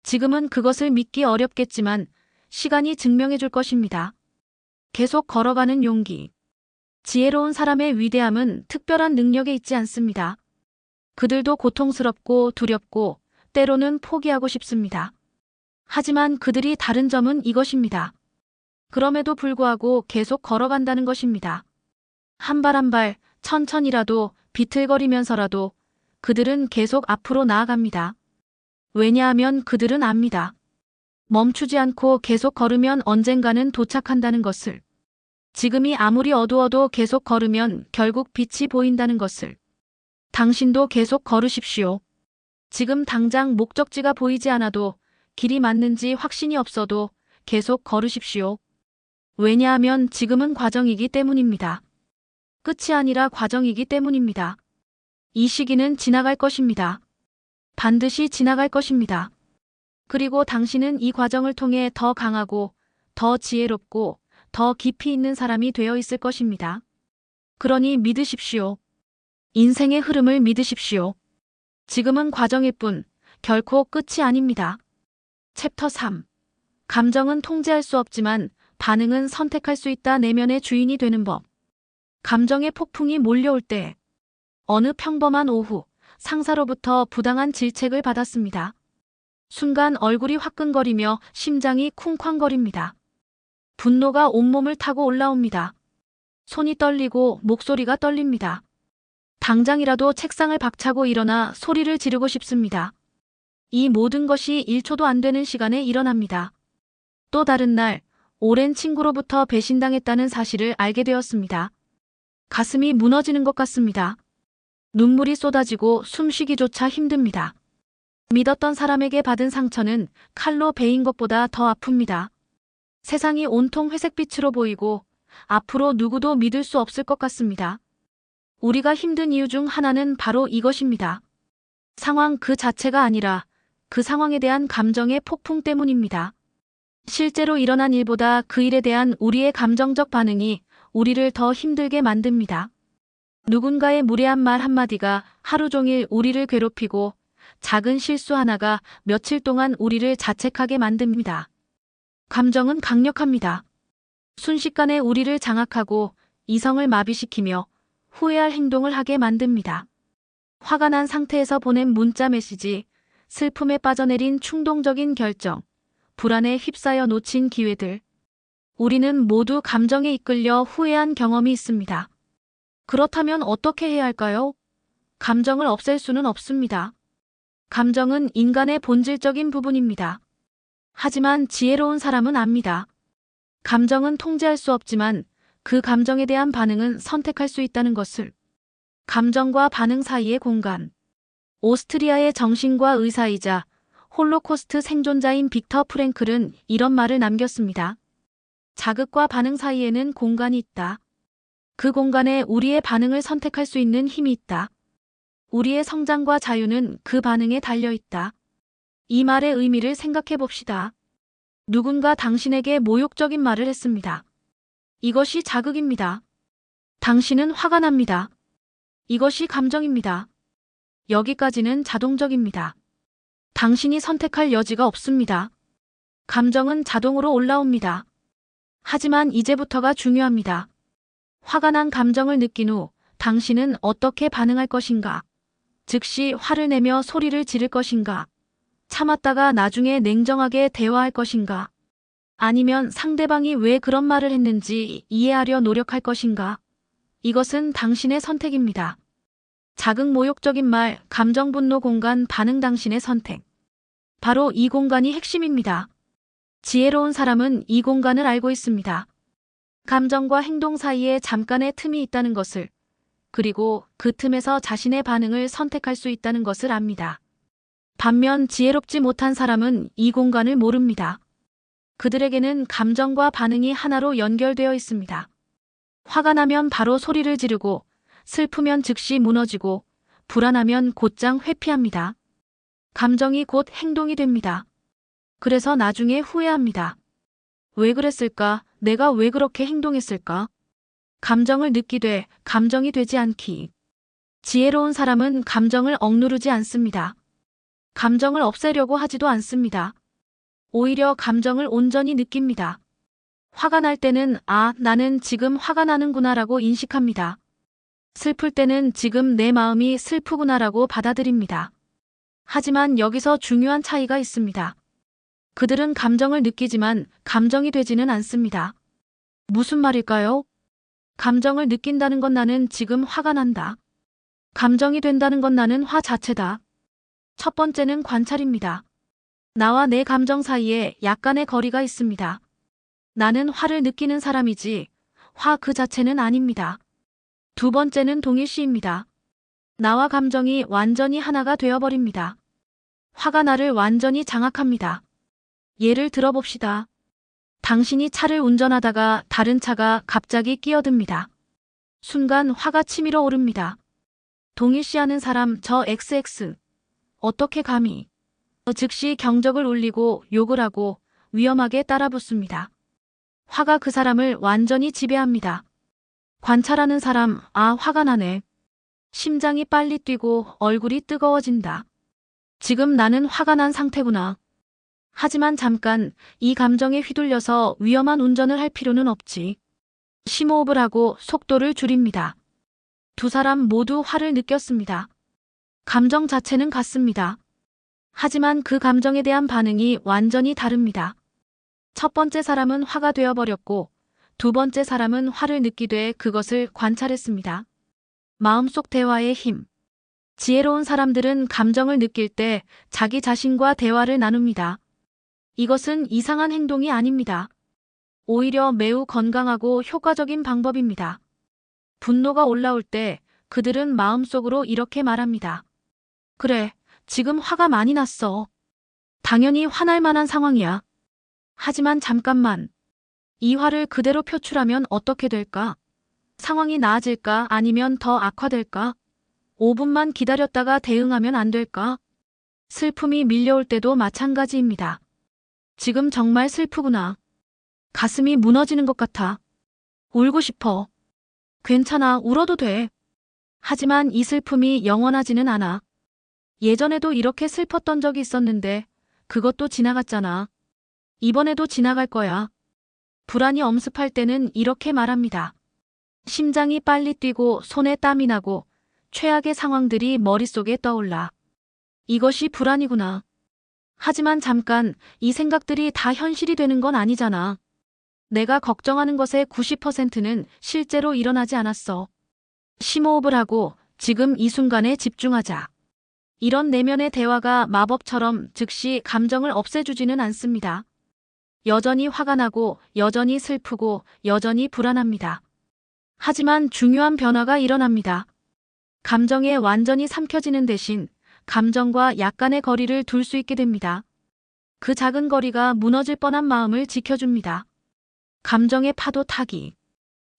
지금은 그것을 믿기 어렵겠지만 시간이 증명해 줄 것입니다. 계속 걸어가는 용기. 지혜로운 사람의 위대함은 특별한 능력에 있지 않습니다. 그들도 고통스럽고 두렵고 때로는 포기하고 싶습니다. 하지만 그들이 다른 점은 이것입니다. 그럼에도 불구하고 계속 걸어간다는 것입니다. 한 발 한 발 천천히라도 비틀거리면서라도 그들은 계속 앞으로 나아갑니다. 왜냐하면 그들은 압니다. 멈추지 않고 계속 걸으면 언젠가는 도착한다는 것을. 지금이 아무리 어두워도 계속 걸으면 결국 빛이 보인다는 것을. 당신도 계속 걸으십시오. 지금 당장 목적지가 보이지 않아도 길이 맞는지 확신이 없어도 계속 걸으십시오. 왜냐하면 지금은 과정이기 때문입니다. 끝이 아니라 과정이기 때문입니다. 이 시기는 지나갈 것입니다. 반드시 지나갈 것입니다. 그리고 당신은 이 과정을 통해 더 강하고 더 지혜롭고 더 깊이 있는 사람이 되어 있을 것입니다. 그러니 믿으십시오. 인생의 흐름을 믿으십시오. 지금은 과정일 뿐 결코 끝이 아닙니다. 챕터 3. 감정은 통제할 수 없지만 반응은 선택할 수 있다. 내면의 주인이 되는 법. 감정의 폭풍이 몰려올 때 어느 평범한 오후 상사로부터 부당한 질책을 받았습니다. 순간 얼굴이 화끈거리며 심장이 쿵쾅거립니다. 분노가 온몸을 타고 올라옵니다. 손이 떨리고 목소리가 떨립니다. 당장이라도 책상을 박차고 일어나 소리를 지르고 싶습니다. 이 모든 것이 1초도 안 되는 시간에 일어납니다. 또 다른 날 오랜 친구로부터 배신당했다는 사실을 알게 되었습니다. 가슴이 무너지는 것 같습니다. 눈물이 쏟아지고 숨쉬기조차 힘듭니다. 믿었던 사람에게 받은 상처는 칼로 베인 것보다 더 아픕니다. 세상이 온통 회색빛으로 보이고 앞으로 누구도 믿을 수 없을 것 같습니다. 우리가 힘든 이유 중 하나는 바로 이것입니다. 상황 그 자체가 아니라 그 상황에 대한 감정의 폭풍 때문입니다. 실제로 일어난 일보다 그 일에 대한 우리의 감정적 반응이 우리를 더 힘들게 만듭니다. 누군가의 무례한 말 한마디가 하루 종일 우리를 괴롭히고 작은 실수 하나가 며칠 동안 우리를 자책하게 만듭니다. 감정은 강력합니다. 순식간에 우리를 장악하고 이성을 마비시키며 후회할 행동을 하게 만듭니다. 화가 난 상태에서 보낸 문자 메시지, 슬픔에 빠져내린 충동적인 결정, 불안에 휩싸여 놓친 기회들. 우리는 모두 감정에 이끌려 후회한 경험이 있습니다. 그렇다면 어떻게 해야 할까요? 감정을 없앨 수는 없습니다. 감정은 인간의 본질적인 부분입니다. 하지만 지혜로운 사람은 압니다. 감정은 통제할 수 없지만 그 감정에 대한 반응은 선택할 수 있다는 것을. 감정과 반응 사이의 공간. 오스트리아의 정신과 의사이자 홀로코스트 생존자인 빅터 프랭클은 이런 말을 남겼습니다. 자극과 반응 사이에는 공간이 있다. 그 공간에 우리의 반응을 선택할 수 있는 힘이 있다. 우리의 성장과 자유는 그 반응에 달려 있다. 이 말의 의미를 생각해 봅시다. 누군가 당신에게 모욕적인 말을 했습니다. 이것이 자극입니다. 당신은 화가 납니다. 이것이 감정입니다. 여기까지는 자동적입니다. 당신이 선택할 여지가 없습니다. 감정은 자동으로 올라옵니다. 하지만 이제부터가 중요합니다. 화가 난 감정을 느낀 후 당신은 어떻게 반응할 것인가? 즉시 화를 내며 소리를 지를 것인가? 참았다가 나중에 냉정하게 대화할 것인가? 아니면 상대방이 왜 그런 말을 했는지 이해하려 노력할 것인가? 이것은 당신의 선택입니다. 자극 모욕적인 말, 감정 분노 공간, 반응 당신의 선택. 바로 이 공간이 핵심입니다. 지혜로운 사람은 이 공간을 알고 있습니다. 감정과 행동 사이에 잠깐의 틈이 있다는 것을, 그리고 그 틈에서 자신의 반응을 선택할 수 있다는 것을 압니다. 반면 지혜롭지 못한 사람은 이 공간을 모릅니다. 그들에게는 감정과 반응이 하나로 연결되어 있습니다. 화가 나면 바로 소리를 지르고, 슬프면 즉시 무너지고, 불안하면 곧장 회피합니다. 감정이 곧 행동이 됩니다. 그래서 나중에 후회합니다. 왜 그랬을까? 내가 왜 그렇게 행동했을까? 감정을 느끼되 감정이 되지 않기. 지혜로운 사람은 감정을 억누르지 않습니다. 감정을 없애려고 하지도 않습니다. 오히려 감정을 온전히 느낍니다. 화가 날 때는 나는 지금 화가 나는구나라고 인식합니다. 슬플 때는 지금 내 마음이 슬프구나라고 받아들입니다. 하지만 여기서 중요한 차이가 있습니다. 그들은 감정을 느끼지만 감정이 되지는 않습니다. 무슨 말일까요? 감정을 느낀다는 건 나는 지금 화가 난다. 감정이 된다는 건 나는 화 자체다. 첫 번째는 관찰입니다. 나와 내 감정 사이에 약간의 거리가 있습니다. 나는 화를 느끼는 사람이지 화 그 자체는 아닙니다. 두 번째는 동일시입니다. 나와 감정이 완전히 하나가 되어버립니다. 화가 나를 완전히 장악합니다. 예를 들어봅시다. 당신이 차를 운전하다가 다른 차가 갑자기 끼어듭니다. 순간 화가 치밀어 오릅니다. 동일시하는 사람 저 XX. 어떻게 감히. 즉시 경적을 울리고 욕을 하고 위험하게 따라붙습니다. 화가 그 사람을 완전히 지배합니다. 관찰하는 사람 화가 나네. 심장이 빨리 뛰고 얼굴이 뜨거워진다. 지금 나는 화가 난 상태구나. 하지만 잠깐 이 감정에 휘둘려서 위험한 운전을 할 필요는 없지. 심호흡을 하고 속도를 줄입니다. 두 사람 모두 화를 느꼈습니다. 감정 자체는 같습니다. 하지만 그 감정에 대한 반응이 완전히 다릅니다. 첫 번째 사람은 화가 되어버렸고 두 번째 사람은 화를 느끼되 그것을 관찰했습니다. 마음속 대화의 힘. 지혜로운 사람들은 감정을 느낄 때 자기 자신과 대화를 나눕니다. 이것은 이상한 행동이 아닙니다. 오히려 매우 건강하고 효과적인 방법입니다. 분노가 올라올 때 그들은 마음속으로 이렇게 말합니다. 그래, 지금 화가 많이 났어. 당연히 화날 만한 상황이야. 하지만 잠깐만. 이 화를 그대로 표출하면 어떻게 될까? 상황이 나아질까? 아니면 더 악화될까? 5분만 기다렸다가 대응하면 안 될까? 슬픔이 밀려올 때도 마찬가지입니다. 지금 정말 슬프구나. 가슴이 무너지는 것 같아. 울고 싶어. 괜찮아, 울어도 돼. 하지만 이 슬픔이 영원하지는 않아. 예전에도 이렇게 슬펐던 적이 있었는데 그것도 지나갔잖아. 이번에도 지나갈 거야. 불안이 엄습할 때는 이렇게 말합니다. 심장이 빨리 뛰고 손에 땀이 나고 최악의 상황들이 머릿속에 떠올라. 이것이 불안이구나. 하지만 잠깐, 이 생각들이 다 현실이 되는 건 아니잖아. 내가 걱정하는 것의 90%는 실제로 일어나지 않았어. 심호흡을 하고 지금 이 순간에 집중하자. 이런 내면의 대화가 마법처럼 즉시 감정을 없애주지는 않습니다. 여전히 화가 나고 여전히 슬프고 여전히 불안합니다. 하지만 중요한 변화가 일어납니다. 감정에 완전히 삼켜지는 대신 감정과 약간의 거리를 둘 수 있게 됩니다. 그 작은 거리가 무너질 뻔한 마음을 지켜줍니다. 감정의 파도 타기.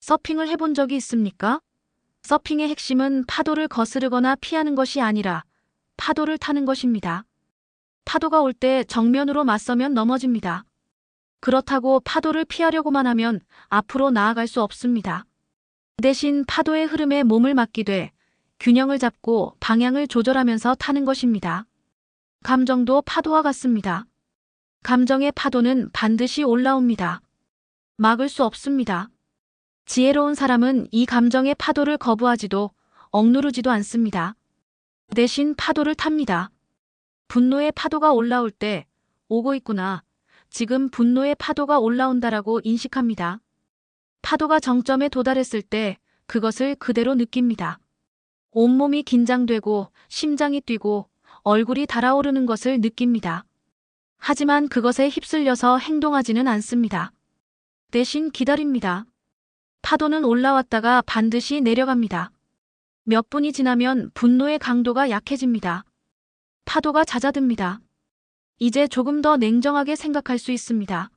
서핑을 해본 적이 있습니까? 서핑의 핵심은 파도를 거스르거나 피하는 것이 아니라 파도를 타는 것입니다. 파도가 올 때 정면으로 맞서면 넘어집니다. 그렇다고 파도를 피하려고만 하면 앞으로 나아갈 수 없습니다. 대신 파도의 흐름에 몸을 맡기되 균형을 잡고 방향을 조절하면서 타는 것입니다. 감정도 파도와 같습니다. 감정의 파도는 반드시 올라옵니다. 막을 수 없습니다. 지혜로운 사람은 이 감정의 파도를 거부하지도 억누르지도 않습니다. 대신 파도를 탑니다. 분노의 파도가 올라올 때 오고 있구나. 지금 분노의 파도가 올라온다라고 인식합니다. 파도가 정점에 도달했을 때 그것을 그대로 느낍니다. 온몸이 긴장되고 심장이 뛰고 얼굴이 달아오르는 것을 느낍니다. 하지만 그것에 휩쓸려서 행동하지는 않습니다. 대신 기다립니다. 파도는 올라왔다가 반드시 내려갑니다. 몇 분이 지나면 분노의 강도가 약해집니다. 파도가 잦아듭니다. 이제 조금 더 냉정하게 생각할 수 있습니다.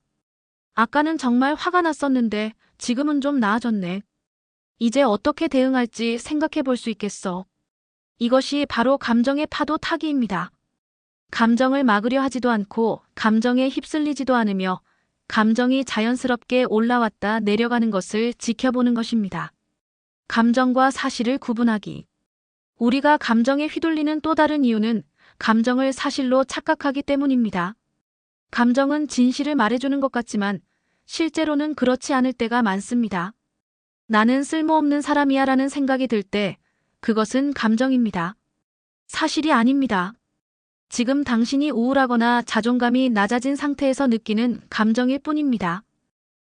아까는 정말 화가 났었는데 지금은 좀 나아졌네. 이제 어떻게 대응할지 생각해 볼 수 있겠어. 이것이 바로 감정의 파도 타기입니다. 감정을 막으려 하지도 않고 감정에 휩쓸리지도 않으며 감정이 자연스럽게 올라왔다 내려가는 것을 지켜보는 것입니다. 감정과 사실을 구분하기. 우리가 감정에 휘둘리는 또 다른 이유는 감정을 사실로 착각하기 때문입니다. 감정은 진실을 말해주는 것 같지만 실제로는 그렇지 않을 때가 많습니다. 나는 쓸모없는 사람이야 라는 생각이 들 때 그것은 감정입니다. 사실이 아닙니다. 지금 당신이 우울하거나 자존감이 낮아진 상태에서 느끼는 감정일 뿐입니다.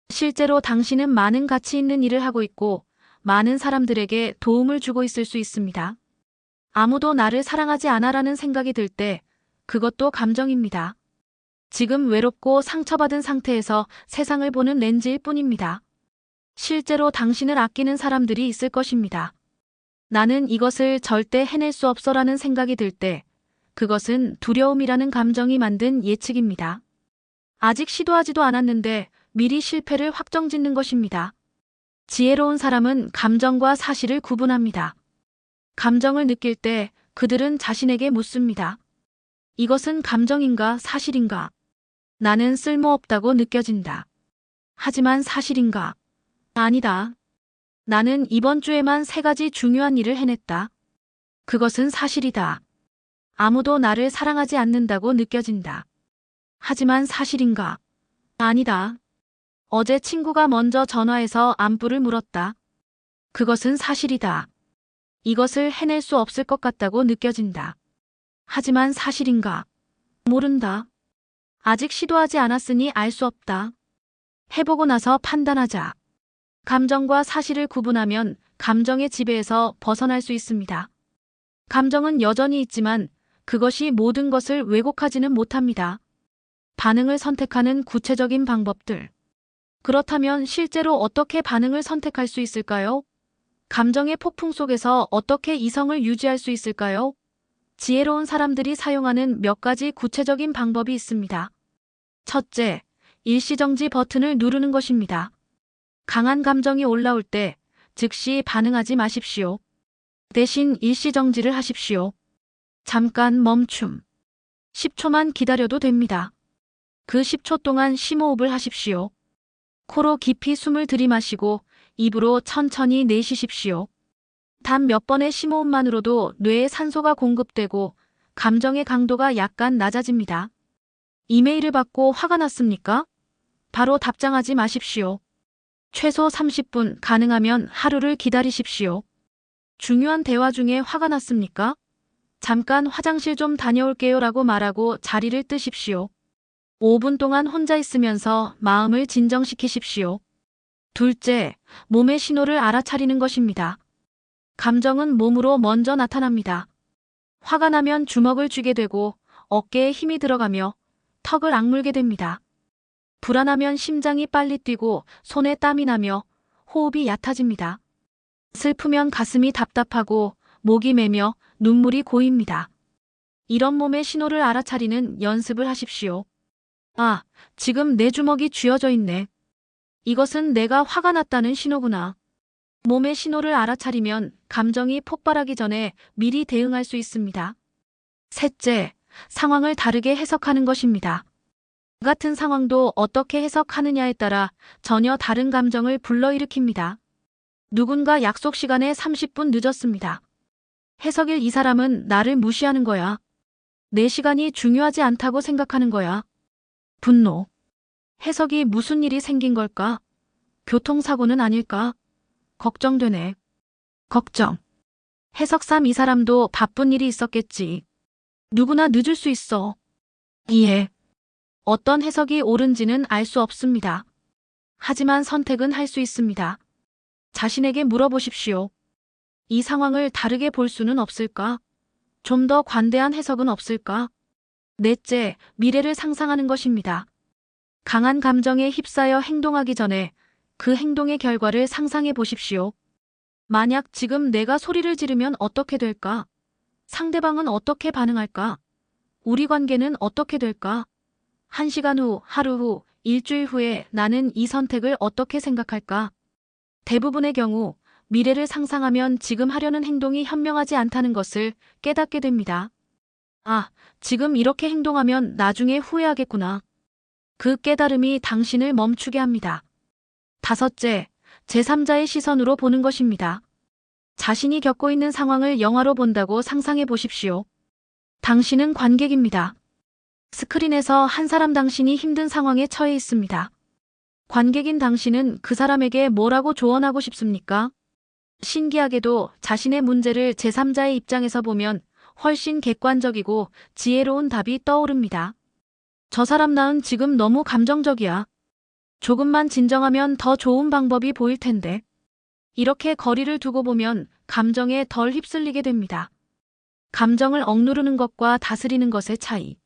실제로 당신은 많은 가치 있는 일을 하고 있고 많은 사람들에게 도움을 주고 있을 수 있습니다. 아무도 나를 사랑하지 않아라는 생각이 들 때 그것도 감정입니다. 지금 외롭고 상처받은 상태에서 세상을 보는 렌즈일 뿐입니다. 실제로 당신을 아끼는 사람들이 있을 것입니다. 나는 이것을 절대 해낼 수 없어라는 생각이 들 때 그것은 두려움이라는 감정이 만든 예측입니다. 아직 시도하지도 않았는데 미리 실패를 확정짓는 것입니다. 지혜로운 사람은 감정과 사실을 구분합니다. 감정을 느낄 때 그들은 자신에게 묻습니다. 이것은 감정인가 사실인가? 나는 쓸모없다고 느껴진다. 하지만 사실인가? 아니다. 나는 이번 주에만 3가지 중요한 일을 해냈다. 그것은 사실이다. 아무도 나를 사랑하지 않는다고 느껴진다. 하지만 사실인가? 아니다. 어제 친구가 먼저 전화해서 안부를 물었다. 그것은 사실이다. 이것을 해낼 수 없을 것 같다고 느껴진다. 하지만 사실인가? 모른다. 아직 시도하지 않았으니 알 수 없다. 해보고 나서 판단하자. 감정과 사실을 구분하면 감정의 지배에서 벗어날 수 있습니다. 감정은 여전히 있지만 그것이 모든 것을 왜곡하지는 못합니다. 반응을 선택하는 구체적인 방법들. 그렇다면 실제로 어떻게 반응을 선택할 수 있을까요? 감정의 폭풍 속에서 어떻게 이성을 유지할 수 있을까요? 지혜로운 사람들이 사용하는 몇 가지 구체적인 방법이 있습니다. 첫째, 일시정지 버튼을 누르는 것입니다. 강한 감정이 올라올 때 즉시 반응하지 마십시오. 대신 일시정지를 하십시오. 잠깐 멈춤. 10초만 기다려도 됩니다. 그 10초 동안 심호흡을 하십시오. 코로 깊이 숨을 들이마시고 입으로 천천히 내쉬십시오. 단 몇 번의 심호흡만으로도 뇌에 산소가 공급되고 감정의 강도가 약간 낮아집니다. 이메일을 받고 화가 났습니까? 바로 답장하지 마십시오. 최소 30분, 가능하면 하루를 기다리십시오. 중요한 대화 중에 화가 났습니까? 잠깐 화장실 좀 다녀올게요 라고 말하고 자리를 뜨십시오. 5분 동안 혼자 있으면서 마음을 진정시키십시오. 둘째, 몸의 신호를 알아차리는 것입니다. 감정은 몸으로 먼저 나타납니다. 화가 나면 주먹을 쥐게 되고 어깨에 힘이 들어가며 턱을 악물게 됩니다. 불안하면 심장이 빨리 뛰고 손에 땀이 나며 호흡이 얕아집니다. 슬프면 가슴이 답답하고 목이 메며 눈물이 고입니다. 이런 몸의 신호를 알아차리는 연습을 하십시오. 아, 지금 내 주먹이 쥐어져 있네. 이것은 내가 화가 났다는 신호구나. 몸의 신호를 알아차리면 감정이 폭발하기 전에 미리 대응할 수 있습니다. 셋째, 상황을 다르게 해석하는 것입니다. 같은 상황도 어떻게 해석하느냐에 따라 전혀 다른 감정을 불러일으킵니다. 누군가 약속 시간에 30분 늦었습니다. 해석일 이 사람은 나를 무시하는 거야. 내 시간이 중요하지 않다고 생각하는 거야. 분노. 해석이 무슨 일이 생긴 걸까? 교통사고는 아닐까? 걱정되네. 걱정. 해석 3 이 사람도 바쁜 일이 있었겠지. 누구나 늦을 수 있어. 이해. 어떤 해석이 옳은지는 알 수 없습니다. 하지만 선택은 할 수 있습니다. 자신에게 물어보십시오. 이 상황을 다르게 볼 수는 없을까? 좀 더 관대한 해석은 없을까? 넷째, 미래를 상상하는 것입니다. 강한 감정에 휩싸여 행동하기 전에 그 행동의 결과를 상상해 보십시오. 만약 지금 내가 소리를 지르면 어떻게 될까? 상대방은 어떻게 반응할까? 우리 관계는 어떻게 될까? 1시간 후, 하루 후, 일주일 후에 나는 이 선택을 어떻게 생각할까? 대부분의 경우 미래를 상상하면 지금 하려는 행동이 현명하지 않다는 것을 깨닫게 됩니다. 아, 지금 이렇게 행동하면 나중에 후회하겠구나. 그 깨달음이 당신을 멈추게 합니다. 다섯째, 제3자의 시선으로 보는 것입니다. 자신이 겪고 있는 상황을 영화로 본다고 상상해 보십시오. 당신은 관객입니다. 스크린에서 한 사람 당신이 힘든 상황에 처해 있습니다. 관객인 당신은 그 사람에게 뭐라고 조언하고 싶습니까? 신기하게도 자신의 문제를 제3자의 입장에서 보면 훨씬 객관적이고 지혜로운 답이 떠오릅니다. 저 사람 나은 지금 너무 감정적이야. 조금만 진정하면 더 좋은 방법이 보일 텐데. 이렇게 거리를 두고 보면 감정에 덜 휩쓸리게 됩니다. 감정을 억누르는 것과 다스리는 것의 차이.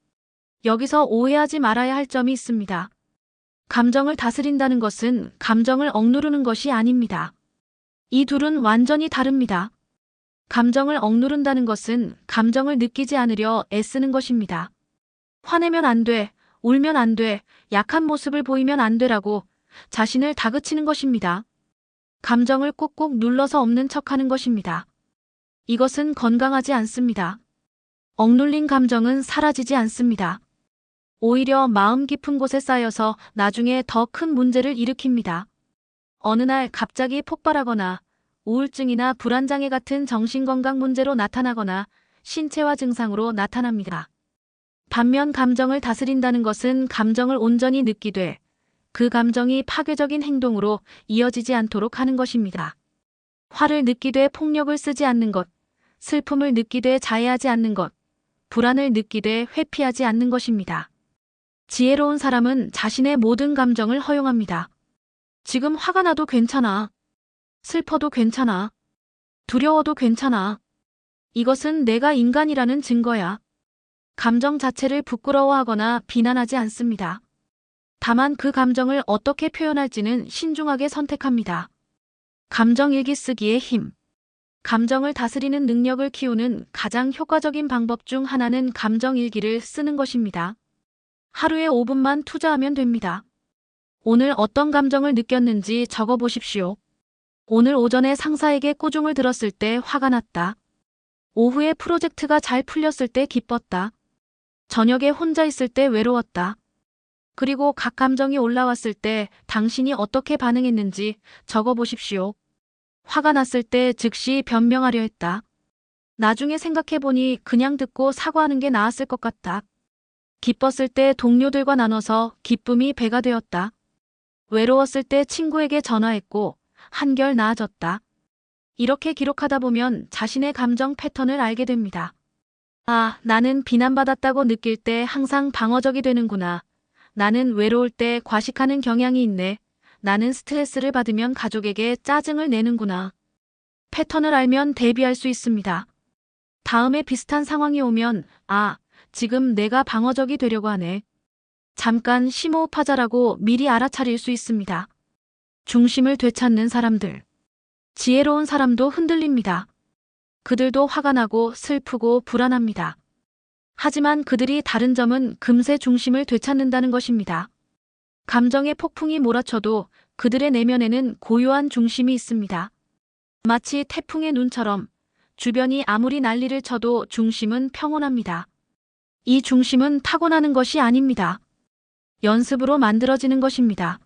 여기서 오해하지 말아야 할 점이 있습니다. 감정을 다스린다는 것은 감정을 억누르는 것이 아닙니다. 이 둘은 완전히 다릅니다. 감정을 억누른다는 것은 감정을 느끼지 않으려 애쓰는 것입니다. 화내면 안 돼, 울면 안 돼, 약한 모습을 보이면 안 되라고 자신을 다그치는 것입니다. 감정을 꾹꾹 눌러서 없는 척하는 것입니다. 이것은 건강하지 않습니다. 억눌린 감정은 사라지지 않습니다. 오히려 마음 깊은 곳에 쌓여서 나중에 더 큰 문제를 일으킵니다. 어느 날 갑자기 폭발하거나 우울증이나 불안장애 같은 정신건강 문제로 나타나거나 신체화 증상으로 나타납니다. 반면 감정을 다스린다는 것은 감정을 온전히 느끼되 그 감정이 파괴적인 행동으로 이어지지 않도록 하는 것입니다. 화를 느끼되 폭력을 쓰지 않는 것, 슬픔을 느끼되 자해하지 않는 것, 불안을 느끼되 회피하지 않는 것입니다. 지혜로운 사람은 자신의 모든 감정을 허용합니다. 지금 화가 나도 괜찮아. 슬퍼도 괜찮아. 두려워도 괜찮아. 이것은 내가 인간이라는 증거야. 감정 자체를 부끄러워하거나 비난하지 않습니다. 다만 그 감정을 어떻게 표현할지는 신중하게 선택합니다. 감정 일기 쓰기의 힘. 감정을 다스리는 능력을 키우는 가장 효과적인 방법 중 하나는 감정 일기를 쓰는 것입니다. 하루에 5분만 투자하면 됩니다. 오늘 어떤 감정을 느꼈는지 적어 보십시오. 오늘 오전에 상사에게 꾸중을 들었을 때 화가 났다. 오후에 프로젝트가 잘 풀렸을 때 기뻤다. 저녁에 혼자 있을 때 외로웠다. 그리고 각 감정이 올라왔을 때 당신이 어떻게 반응했는지 적어 보십시오. 화가 났을 때 즉시 변명하려 했다. 나중에 생각해보니 그냥 듣고 사과하는 게 나았을 것 같다. 기뻤을 때 동료들과 나눠서 기쁨이 배가 되었다. 외로웠을 때 친구에게 전화했고 한결 나아졌다. 이렇게 기록하다 보면 자신의 감정 패턴을 알게 됩니다. 아, 나는 비난받았다고 느낄 때 항상 방어적이 되는구나. 나는 외로울 때 과식하는 경향이 있네. 나는 스트레스를 받으면 가족에게 짜증을 내는구나. 패턴을 알면 대비할 수 있습니다. 다음에 비슷한 상황이 오면 아, 지금 내가 방어적이 되려고 하네. 잠깐 심호흡하자라고 미리 알아차릴 수 있습니다. 중심을 되찾는 사람들. 지혜로운 사람도 흔들립니다. 그들도 화가 나고 슬프고 불안합니다. 하지만 그들이 다른 점은 금세 중심을 되찾는다는 것입니다. 감정의 폭풍이 몰아쳐도 그들의 내면에는 고요한 중심이 있습니다. 마치 태풍의 눈처럼 주변이 아무리 난리를 쳐도 중심은 평온합니다. 이 중심은 타고나는 것이 아닙니다. 연습으로 만들어지는 것입니다.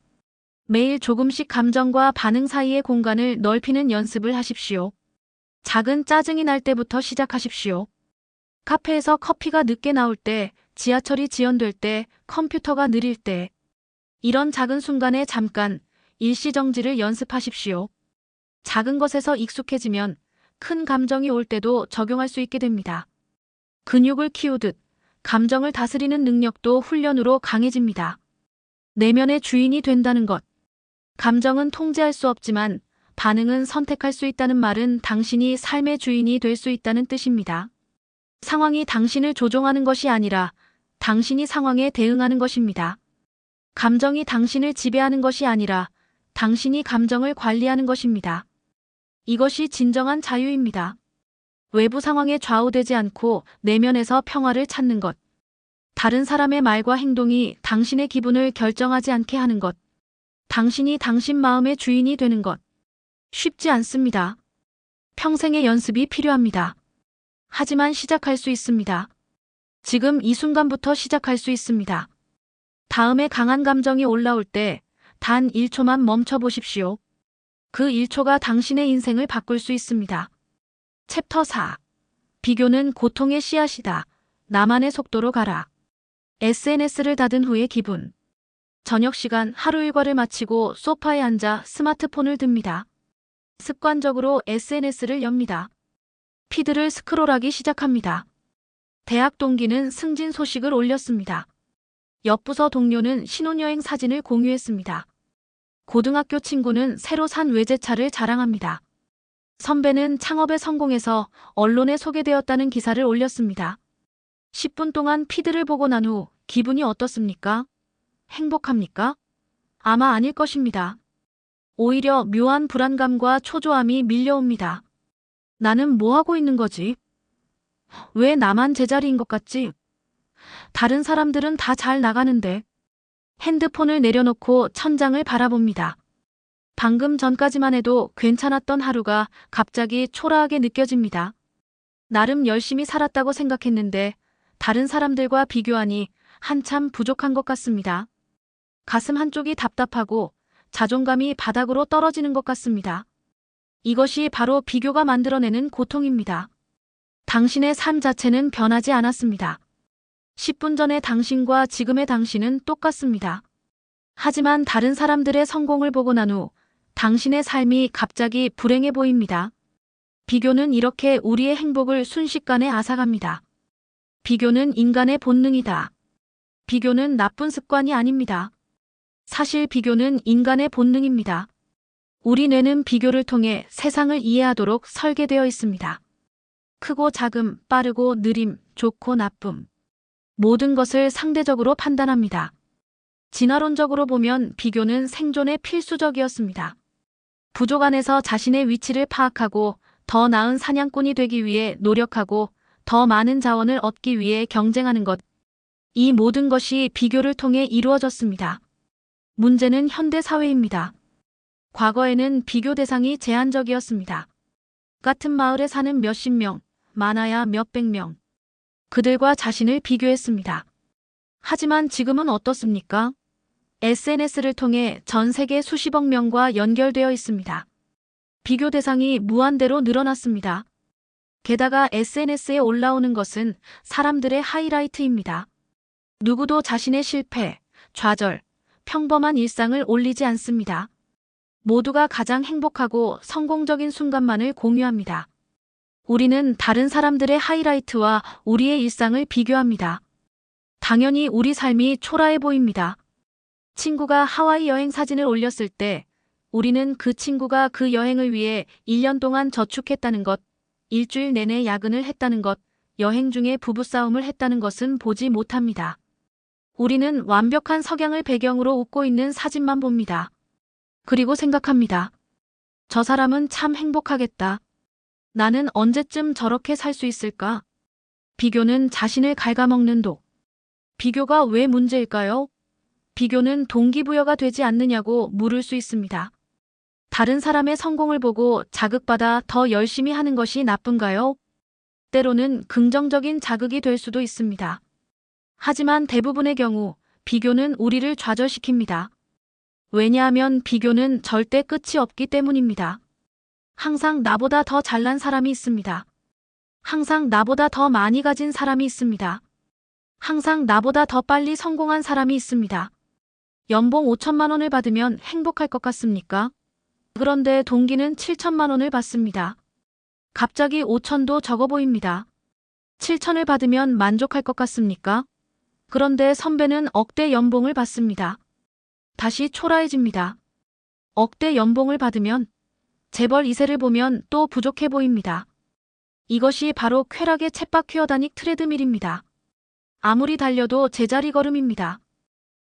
매일 조금씩 감정과 반응 사이의 공간을 넓히는 연습을 하십시오. 작은 짜증이 날 때부터 시작하십시오. 카페에서 커피가 늦게 나올 때, 지하철이 지연될 때, 컴퓨터가 느릴 때. 이런 작은 순간에 잠깐 일시정지를 연습하십시오. 작은 것에서 익숙해지면 큰 감정이 올 때도 적용할 수 있게 됩니다. 근육을 키우듯 감정을 다스리는 능력도 훈련으로 강해집니다. 내면의 주인이 된다는 것. 감정은 통제할 수 없지만 반응은 선택할 수 있다는 말은 당신이 삶의 주인이 될 수 있다는 뜻입니다. 상황이 당신을 조종하는 것이 아니라 당신이 상황에 대응하는 것입니다. 감정이 당신을 지배하는 것이 아니라 당신이 감정을 관리하는 것입니다. 이것이 진정한 자유입니다. 외부 상황에 좌우되지 않고 내면에서 평화를 찾는 것. 다른 사람의 말과 행동이 당신의 기분을 결정하지 않게 하는 것. 당신이 당신 마음의 주인이 되는 것. 쉽지 않습니다. 평생의 연습이 필요합니다. 하지만 시작할 수 있습니다. 지금 이 순간부터 시작할 수 있습니다. 다음에 강한 감정이 올라올 때 단 1초만 멈춰 보십시오. 그 1초가 당신의 인생을 바꿀 수 있습니다. 챕터 4. 비교는 고통의 씨앗이다. 나만의 속도로 가라. SNS를 닫은 후의 기분. 저녁 시간 하루 일과를 마치고 소파에 앉아 스마트폰을 듭니다. 습관적으로 SNS를 엽니다. 피드를 스크롤하기 시작합니다. 대학 동기는 승진 소식을 올렸습니다. 옆 부서 동료는 신혼여행 사진을 공유했습니다. 고등학교 친구는 새로 산 외제차를 자랑합니다. 선배는 창업에 성공해서 언론에 소개되었다는 기사를 올렸습니다. 10분 동안 피드를 보고 난 후 기분이 어떻습니까? 행복합니까? 아마 아닐 것입니다. 오히려 묘한 불안감과 초조함이 밀려옵니다. 나는 뭐 하고 있는 거지? 왜 나만 제자리인 것 같지? 다른 사람들은 다 잘 나가는데. 핸드폰을 내려놓고 천장을 바라봅니다. 방금 전까지만 해도 괜찮았던 하루가 갑자기 초라하게 느껴집니다. 나름 열심히 살았다고 생각했는데 다른 사람들과 비교하니 한참 부족한 것 같습니다. 가슴 한쪽이 답답하고 자존감이 바닥으로 떨어지는 것 같습니다. 이것이 바로 비교가 만들어내는 고통입니다. 당신의 삶 자체는 변하지 않았습니다. 10분 전의 당신과 지금의 당신은 똑같습니다. 하지만 다른 사람들의 성공을 보고 난 후 당신의 삶이 갑자기 불행해 보입니다. 비교는 이렇게 우리의 행복을 순식간에 앗아갑니다. 비교는 인간의 본능이다. 비교는 나쁜 습관이 아닙니다. 사실 비교는 인간의 본능입니다. 우리 뇌는 비교를 통해 세상을 이해하도록 설계되어 있습니다. 크고 작음, 빠르고 느림, 좋고 나쁨. 모든 것을 상대적으로 판단합니다. 진화론적으로 보면 비교는 생존에 필수적이었습니다. 부족 안에서 자신의 위치를 파악하고 더 나은 사냥꾼이 되기 위해 노력하고 더 많은 자원을 얻기 위해 경쟁하는 것. 이 모든 것이 비교를 통해 이루어졌습니다. 문제는 현대 사회입니다. 과거에는 비교 대상이 제한적이었습니다. 같은 마을에 사는 몇십 명, 많아야 몇백 명. 그들과 자신을 비교했습니다. 하지만 지금은 어떻습니까? SNS를 통해 전 세계 수십억 명과 연결되어 있습니다. 비교 대상이 무한대로 늘어났습니다. 게다가 SNS에 올라오는 것은 사람들의 하이라이트입니다. 누구도 자신의 실패, 좌절, 평범한 일상을 올리지 않습니다. 모두가 가장 행복하고 성공적인 순간만을 공유합니다. 우리는 다른 사람들의 하이라이트와 우리의 일상을 비교합니다. 당연히 우리 삶이 초라해 보입니다. 친구가 하와이 여행 사진을 올렸을 때 우리는 그 친구가 그 여행을 위해 1년 동안 저축했다는 것, 일주일 내내 야근을 했다는 것, 여행 중에 부부싸움을 했다는 것은 보지 못합니다. 우리는 완벽한 석양을 배경으로 웃고 있는 사진만 봅니다. 그리고 생각합니다. 저 사람은 참 행복하겠다. 나는 언제쯤 저렇게 살 수 있을까? 비교는 자신을 갉아먹는 독. 비교가 왜 문제일까요? 비교는 동기부여가 되지 않느냐고 물을 수 있습니다. 다른 사람의 성공을 보고 자극받아 더 열심히 하는 것이 나쁜가요? 때로는 긍정적인 자극이 될 수도 있습니다. 하지만 대부분의 경우 비교는 우리를 좌절시킵니다. 왜냐하면 비교는 절대 끝이 없기 때문입니다. 항상 나보다 더 잘난 사람이 있습니다. 항상 나보다 더 많이 가진 사람이 있습니다. 항상 나보다 더 빨리 성공한 사람이 있습니다. 연봉 5천만 원을 받으면 행복할 것 같습니까? 그런데 동기는 7천만 원을 받습니다. 갑자기 5천도 적어 보입니다. 7천을 받으면 만족할 것 같습니까? 그런데 선배는 억대 연봉을 받습니다. 다시 초라해집니다. 억대 연봉을 받으면 재벌 2세를 보면 또 부족해 보입니다. 이것이 바로 쾌락의 쳇바퀴어다닉 트레드밀입니다. 아무리 달려도 제자리 걸음입니다.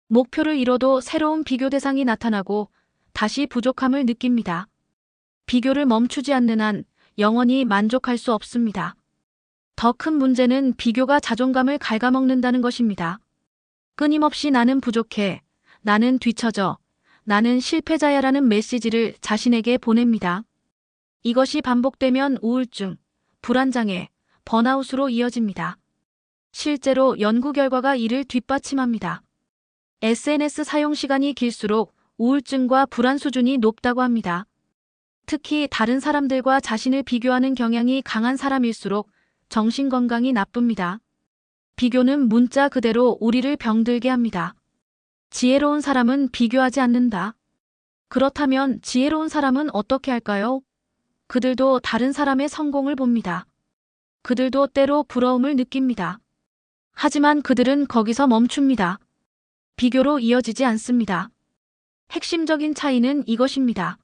목표를 이뤄도 새로운 비교 대상이 나타나고 다시 부족함을 느낍니다. 비교를 멈추지 않는 한 영원히 만족할 수 없습니다. 더 큰 문제는 비교가 자존감을 갉아먹는다는 것입니다. 끊임없이 나는 부족해, 나는 뒤처져, 나는 실패자야라는 메시지를 자신에게 보냅니다. 이것이 반복되면 우울증, 불안장애, 번아웃으로 이어집니다. 실제로 연구 결과가 이를 뒷받침합니다. SNS 사용 시간이 길수록 우울증과 불안 수준이 높다고 합니다. 특히 다른 사람들과 자신을 비교하는 경향이 강한 사람일수록 정신건강이 나쁩니다. 비교는 문자 그대로 우리를 병들게 합니다. 지혜로운 사람은 비교하지 않는다. 그렇다면 지혜로운 사람은 어떻게 할까요? 그들도 다른 사람의 성공을 봅니다. 그들도 때로 부러움을 느낍니다. 하지만 그들은 거기서 멈춥니다. 비교로 이어지지 않습니다. 핵심적인 차이는 이것입니다.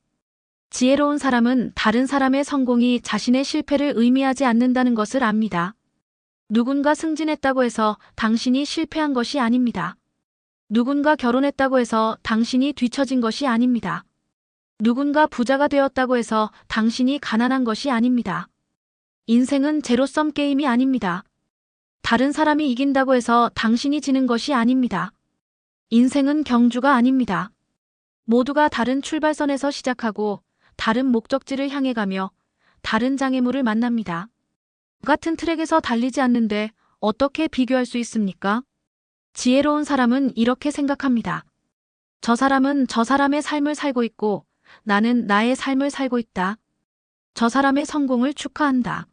지혜로운 사람은 다른 사람의 성공이 자신의 실패를 의미하지 않는다는 것을 압니다. 누군가 승진했다고 해서 당신이 실패한 것이 아닙니다. 누군가 결혼했다고 해서 당신이 뒤처진 것이 아닙니다. 누군가 부자가 되었다고 해서 당신이 가난한 것이 아닙니다. 인생은 제로섬 게임이 아닙니다. 다른 사람이 이긴다고 해서 당신이 지는 것이 아닙니다. 인생은 경주가 아닙니다. 모두가 다른 출발선에서 시작하고 다른 목적지를 향해 가며 다른 장애물을 만납니다. 같은 트랙에서 달리지 않는데 어떻게 비교할 수 있습니까? 지혜로운 사람은 이렇게 생각합니다. 저 사람은 저 사람의 삶을 살고 있고 나는 나의 삶을 살고 있다. 저 사람의 성공을 축하한다.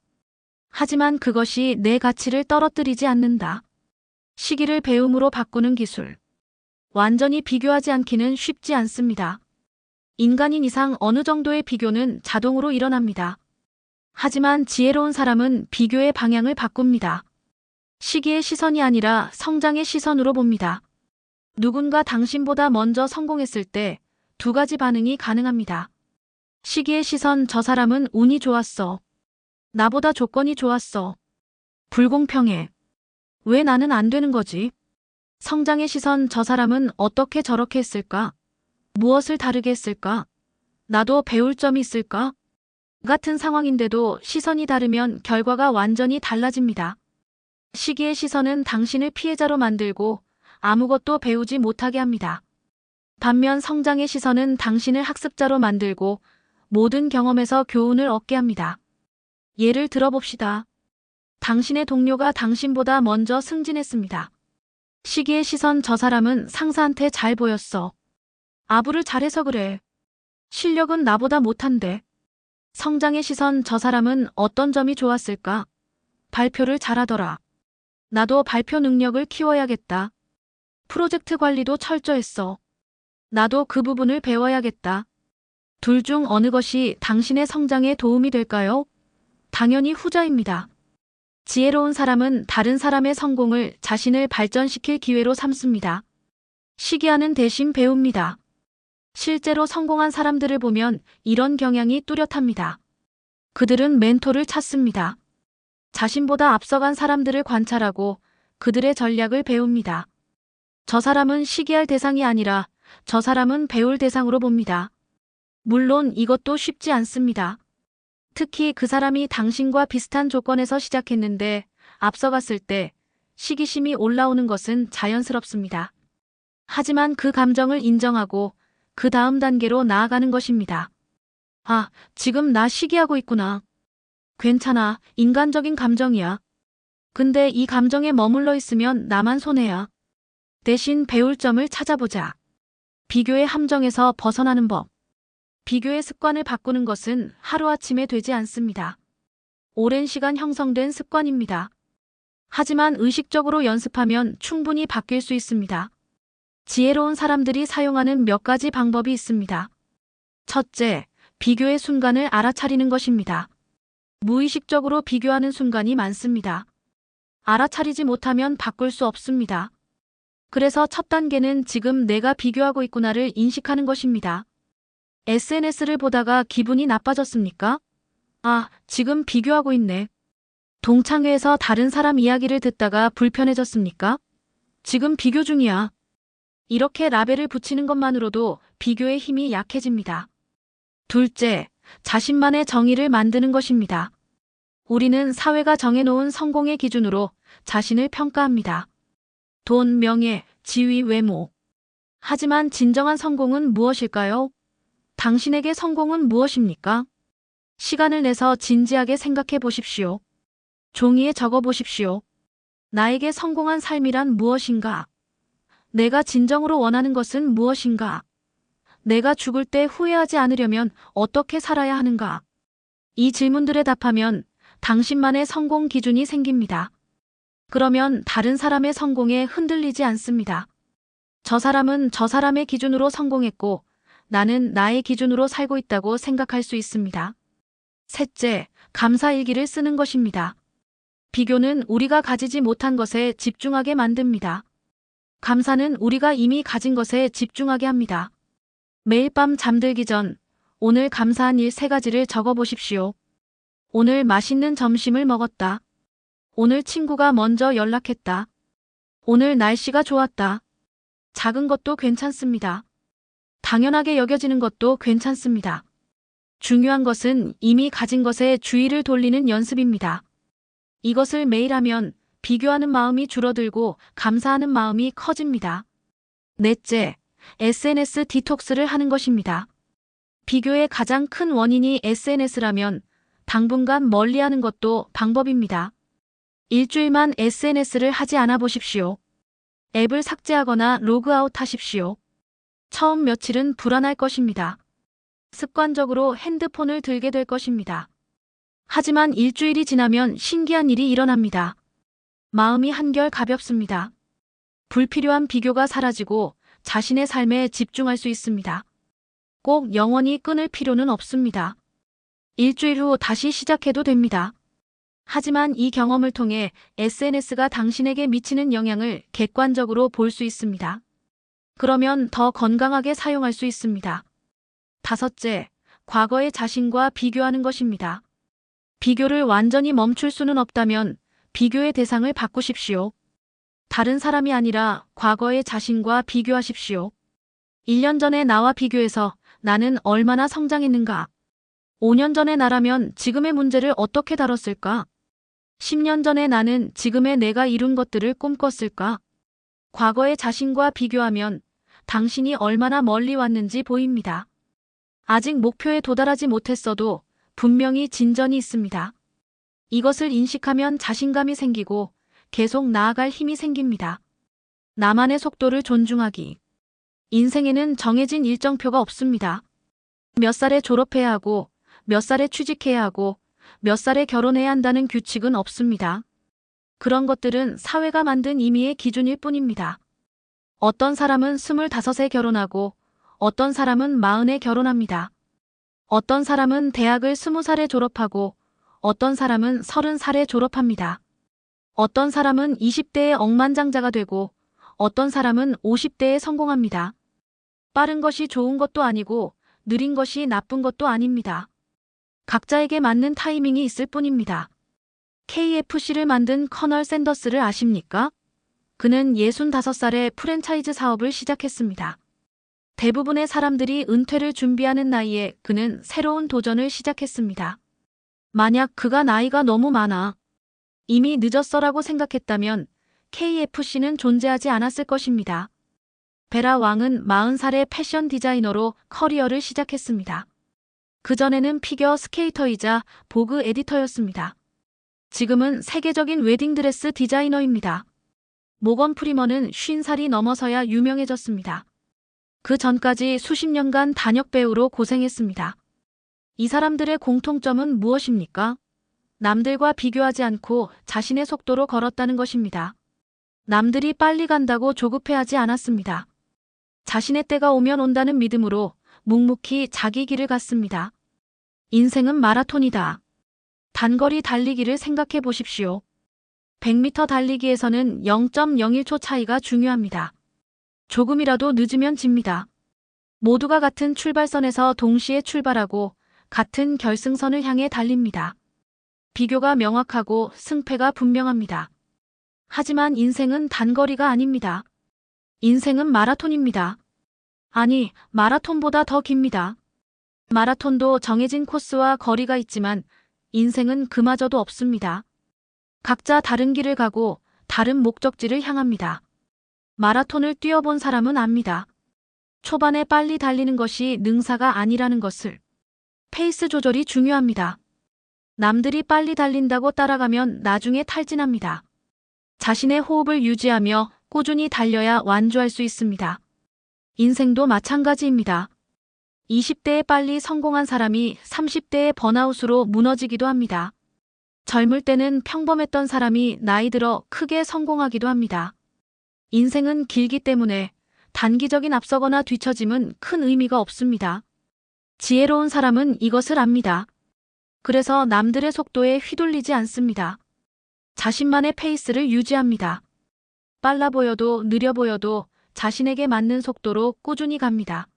하지만 그것이 내 가치를 떨어뜨리지 않는다. 시기를 배움으로 바꾸는 기술. 완전히 비교하지 않기는 쉽지 않습니다. 인간인 이상 어느 정도의 비교는 자동으로 일어납니다. 하지만 지혜로운 사람은 비교의 방향을 바꿉니다. 시기의 시선이 아니라 성장의 시선으로 봅니다. 누군가 당신보다 먼저 성공했을 때 두 가지 반응이 가능합니다. 시기의 시선, 저 사람은 운이 좋았어. 나보다 조건이 좋았어. 불공평해. 왜 나는 안 되는 거지? 성장의 시선, 저 사람은 어떻게 저렇게 했을까? 무엇을 다르게 했을까? 나도 배울 점이 있을까? 같은 상황인데도 시선이 다르면 결과가 완전히 달라집니다. 시기의 시선은 당신을 피해자로 만들고 아무것도 배우지 못하게 합니다. 반면 성장의 시선은 당신을 학습자로 만들고 모든 경험에서 교훈을 얻게 합니다. 예를 들어봅시다. 당신의 동료가 당신보다 먼저 승진했습니다. 시기의 시선, 저 사람은 상사한테 잘 보였어. 아부를 잘해서 그래. 실력은 나보다 못한데. 성장의 시선, 저 사람은 어떤 점이 좋았을까? 발표를 잘하더라. 나도 발표 능력을 키워야겠다. 프로젝트 관리도 철저했어. 나도 그 부분을 배워야겠다. 둘 중 어느 것이 당신의 성장에 도움이 될까요? 당연히 후자입니다. 지혜로운 사람은 다른 사람의 성공을 자신을 발전시킬 기회로 삼습니다. 시기하는 대신 배웁니다. 실제로 성공한 사람들을 보면 이런 경향이 뚜렷합니다. 그들은 멘토를 찾습니다. 자신보다 앞서간 사람들을 관찰하고 그들의 전략을 배웁니다. 저 사람은 시기할 대상이 아니라 저 사람은 배울 대상으로 봅니다. 물론 이것도 쉽지 않습니다. 특히 그 사람이 당신과 비슷한 조건에서 시작했는데 앞서갔을 때 시기심이 올라오는 것은 자연스럽습니다. 하지만 그 감정을 인정하고 그 다음 단계로 나아가는 것입니다. 아, 지금 나 시기하고 있구나. 괜찮아, 인간적인 감정이야. 근데 이 감정에 머물러 있으면 나만 손해야. 대신 배울 점을 찾아보자. 비교의 함정에서 벗어나는 법. 비교의 습관을 바꾸는 것은 하루아침에 되지 않습니다. 오랜 시간 형성된 습관입니다. 하지만 의식적으로 연습하면 충분히 바뀔 수 있습니다. 지혜로운 사람들이 사용하는 몇 가지 방법이 있습니다. 첫째, 비교의 순간을 알아차리는 것입니다. 무의식적으로 비교하는 순간이 많습니다. 알아차리지 못하면 바꿀 수 없습니다. 그래서 첫 단계는 지금 내가 비교하고 있구나를 인식하는 것입니다. SNS를 보다가 기분이 나빠졌습니까? 아, 지금 비교하고 있네. 동창회에서 다른 사람 이야기를 듣다가 불편해졌습니까? 지금 비교 중이야. 이렇게 라벨을 붙이는 것만으로도 비교의 힘이 약해집니다. 둘째, 자신만의 정의를 만드는 것입니다. 우리는 사회가 정해놓은 성공의 기준으로 자신을 평가합니다. 돈, 명예, 지위, 외모. 하지만 진정한 성공은 무엇일까요? 당신에게 성공은 무엇입니까? 시간을 내서 진지하게 생각해 보십시오. 종이에 적어 보십시오. 나에게 성공한 삶이란 무엇인가? 내가 진정으로 원하는 것은 무엇인가? 내가 죽을 때 후회하지 않으려면 어떻게 살아야 하는가? 이 질문들에 답하면 당신만의 성공 기준이 생깁니다. 그러면 다른 사람의 성공에 흔들리지 않습니다. 저 사람은 저 사람의 기준으로 성공했고 나는 나의 기준으로 살고 있다고 생각할 수 있습니다. 셋째, 감사일기를 쓰는 것입니다. 비교는 우리가 가지지 못한 것에 집중하게 만듭니다. 감사는 우리가 이미 가진 것에 집중하게 합니다. 매일 밤 잠들기 전 오늘 감사한 일 3가지를 적어보십시오. 오늘 맛있는 점심을 먹었다. 오늘 친구가 먼저 연락했다. 오늘 날씨가 좋았다. 작은 것도 괜찮습니다. 당연하게 여겨지는 것도 괜찮습니다. 중요한 것은 이미 가진 것에 주의를 돌리는 연습입니다. 이것을 매일 하면 비교하는 마음이 줄어들고 감사하는 마음이 커집니다. 넷째, SNS 디톡스를 하는 것입니다. 비교의 가장 큰 원인이 SNS라면 당분간 멀리하는 것도 방법입니다. 일주일만 SNS를 하지 않아 보십시오. 앱을 삭제하거나 로그아웃 하십시오. 처음 며칠은 불안할 것입니다. 습관적으로 핸드폰을 들게 될 것입니다. 하지만 일주일이 지나면 신기한 일이 일어납니다. 마음이 한결 가볍습니다. 불필요한 비교가 사라지고 자신의 삶에 집중할 수 있습니다. 꼭 영원히 끊을 필요는 없습니다. 일주일 후 다시 시작해도 됩니다. 하지만 이 경험을 통해 SNS가 당신에게 미치는 영향을 객관적으로 볼 수 있습니다. 그러면 더 건강하게 사용할 수 있습니다. 다섯째, 과거의 자신과 비교하는 것입니다. 비교를 완전히 멈출 수는 없다면 비교의 대상을 바꾸십시오. 다른 사람이 아니라 과거의 자신과 비교하십시오. 1년 전의 나와 비교해서 나는 얼마나 성장했는가? 5년 전의 나라면 지금의 문제를 어떻게 다뤘을까? 10년 전의 나는 지금의 내가 이룬 것들을 꿈꿨을까? 과거의 자신과 비교하면 당신이 얼마나 멀리 왔는지 보입니다. 아직 목표에 도달하지 못했어도 분명히 진전이 있습니다. 이것을 인식하면 자신감이 생기고 계속 나아갈 힘이 생깁니다. 나만의 속도를 존중하기. 인생에는 정해진 일정표가 없습니다. 몇 살에 졸업해야 하고, 몇 살에 취직해야 하고, 몇 살에 결혼해야 한다는 규칙은 없습니다. 그런 것들은 사회가 만든 임의의 기준일 뿐입니다. 어떤 사람은 25에 결혼하고 어떤 사람은 40에 결혼합니다. 어떤 사람은 대학을 20살에 졸업하고 어떤 사람은 30살에 졸업합니다. 어떤 사람은 20대에 억만장자가 되고 어떤 사람은 50대에 성공합니다. 빠른 것이 좋은 것도 아니고 느린 것이 나쁜 것도 아닙니다. 각자에게 맞는 타이밍이 있을 뿐입니다. KFC를 만든 커널 샌더스를 아십니까? 그는 65살에 프랜차이즈 사업을 시작했습니다. 대부분의 사람들이 은퇴를 준비하는 나이에 그는 새로운 도전을 시작했습니다. 만약 그가 나이가 너무 많아 이미 늦었어라고 생각했다면 KFC는 존재하지 않았을 것입니다. 베라 왕은 40살에 패션 디자이너로 커리어를 시작했습니다. 그전에는 피겨 스케이터이자 보그 에디터였습니다. 지금은 세계적인 웨딩드레스 디자이너입니다. 모건 프리먼은 50살이 넘어서야 유명해졌습니다. 그 전까지 수십 년간 단역 배우로 고생했습니다. 이 사람들의 공통점은 무엇입니까? 남들과 비교하지 않고 자신의 속도로 걸었다는 것입니다. 남들이 빨리 간다고 조급해하지 않았습니다. 자신의 때가 오면 온다는 믿음으로 묵묵히 자기 길을 갔습니다. 인생은 마라톤이다. 단거리 달리기를 생각해 보십시오. 100m 달리기에서는 0.01초 차이가 중요합니다. 조금이라도 늦으면 집니다. 모두가 같은 출발선에서 동시에 출발하고 같은 결승선을 향해 달립니다. 비교가 명확하고 승패가 분명합니다. 하지만 인생은 단거리가 아닙니다. 인생은 마라톤입니다. 아니, 마라톤보다 더 깁니다. 마라톤도 정해진 코스와 거리가 있지만 인생은 그마저도 없습니다. 각자 다른 길을 가고 다른 목적지를 향합니다. 마라톤을 뛰어본 사람은 압니다. 초반에 빨리 달리는 것이 능사가 아니라는 것을. 페이스 조절이 중요합니다. 남들이 빨리 달린다고 따라가면 나중에 탈진합니다. 자신의 호흡을 유지하며 꾸준히 달려야 완주할 수 있습니다. 인생도 마찬가지입니다. 20대에 빨리 성공한 사람이 30대의 번아웃으로 무너지기도 합니다. 젊을 때는 평범했던 사람이 나이 들어 크게 성공하기도 합니다. 인생은 길기 때문에 단기적인 앞서거나 뒤처짐은 큰 의미가 없습니다. 지혜로운 사람은 이것을 압니다. 그래서 남들의 속도에 휘둘리지 않습니다. 자신만의 페이스를 유지합니다. 빨라 보여도 느려 보여도 자신에게 맞는 속도로 꾸준히 갑니다.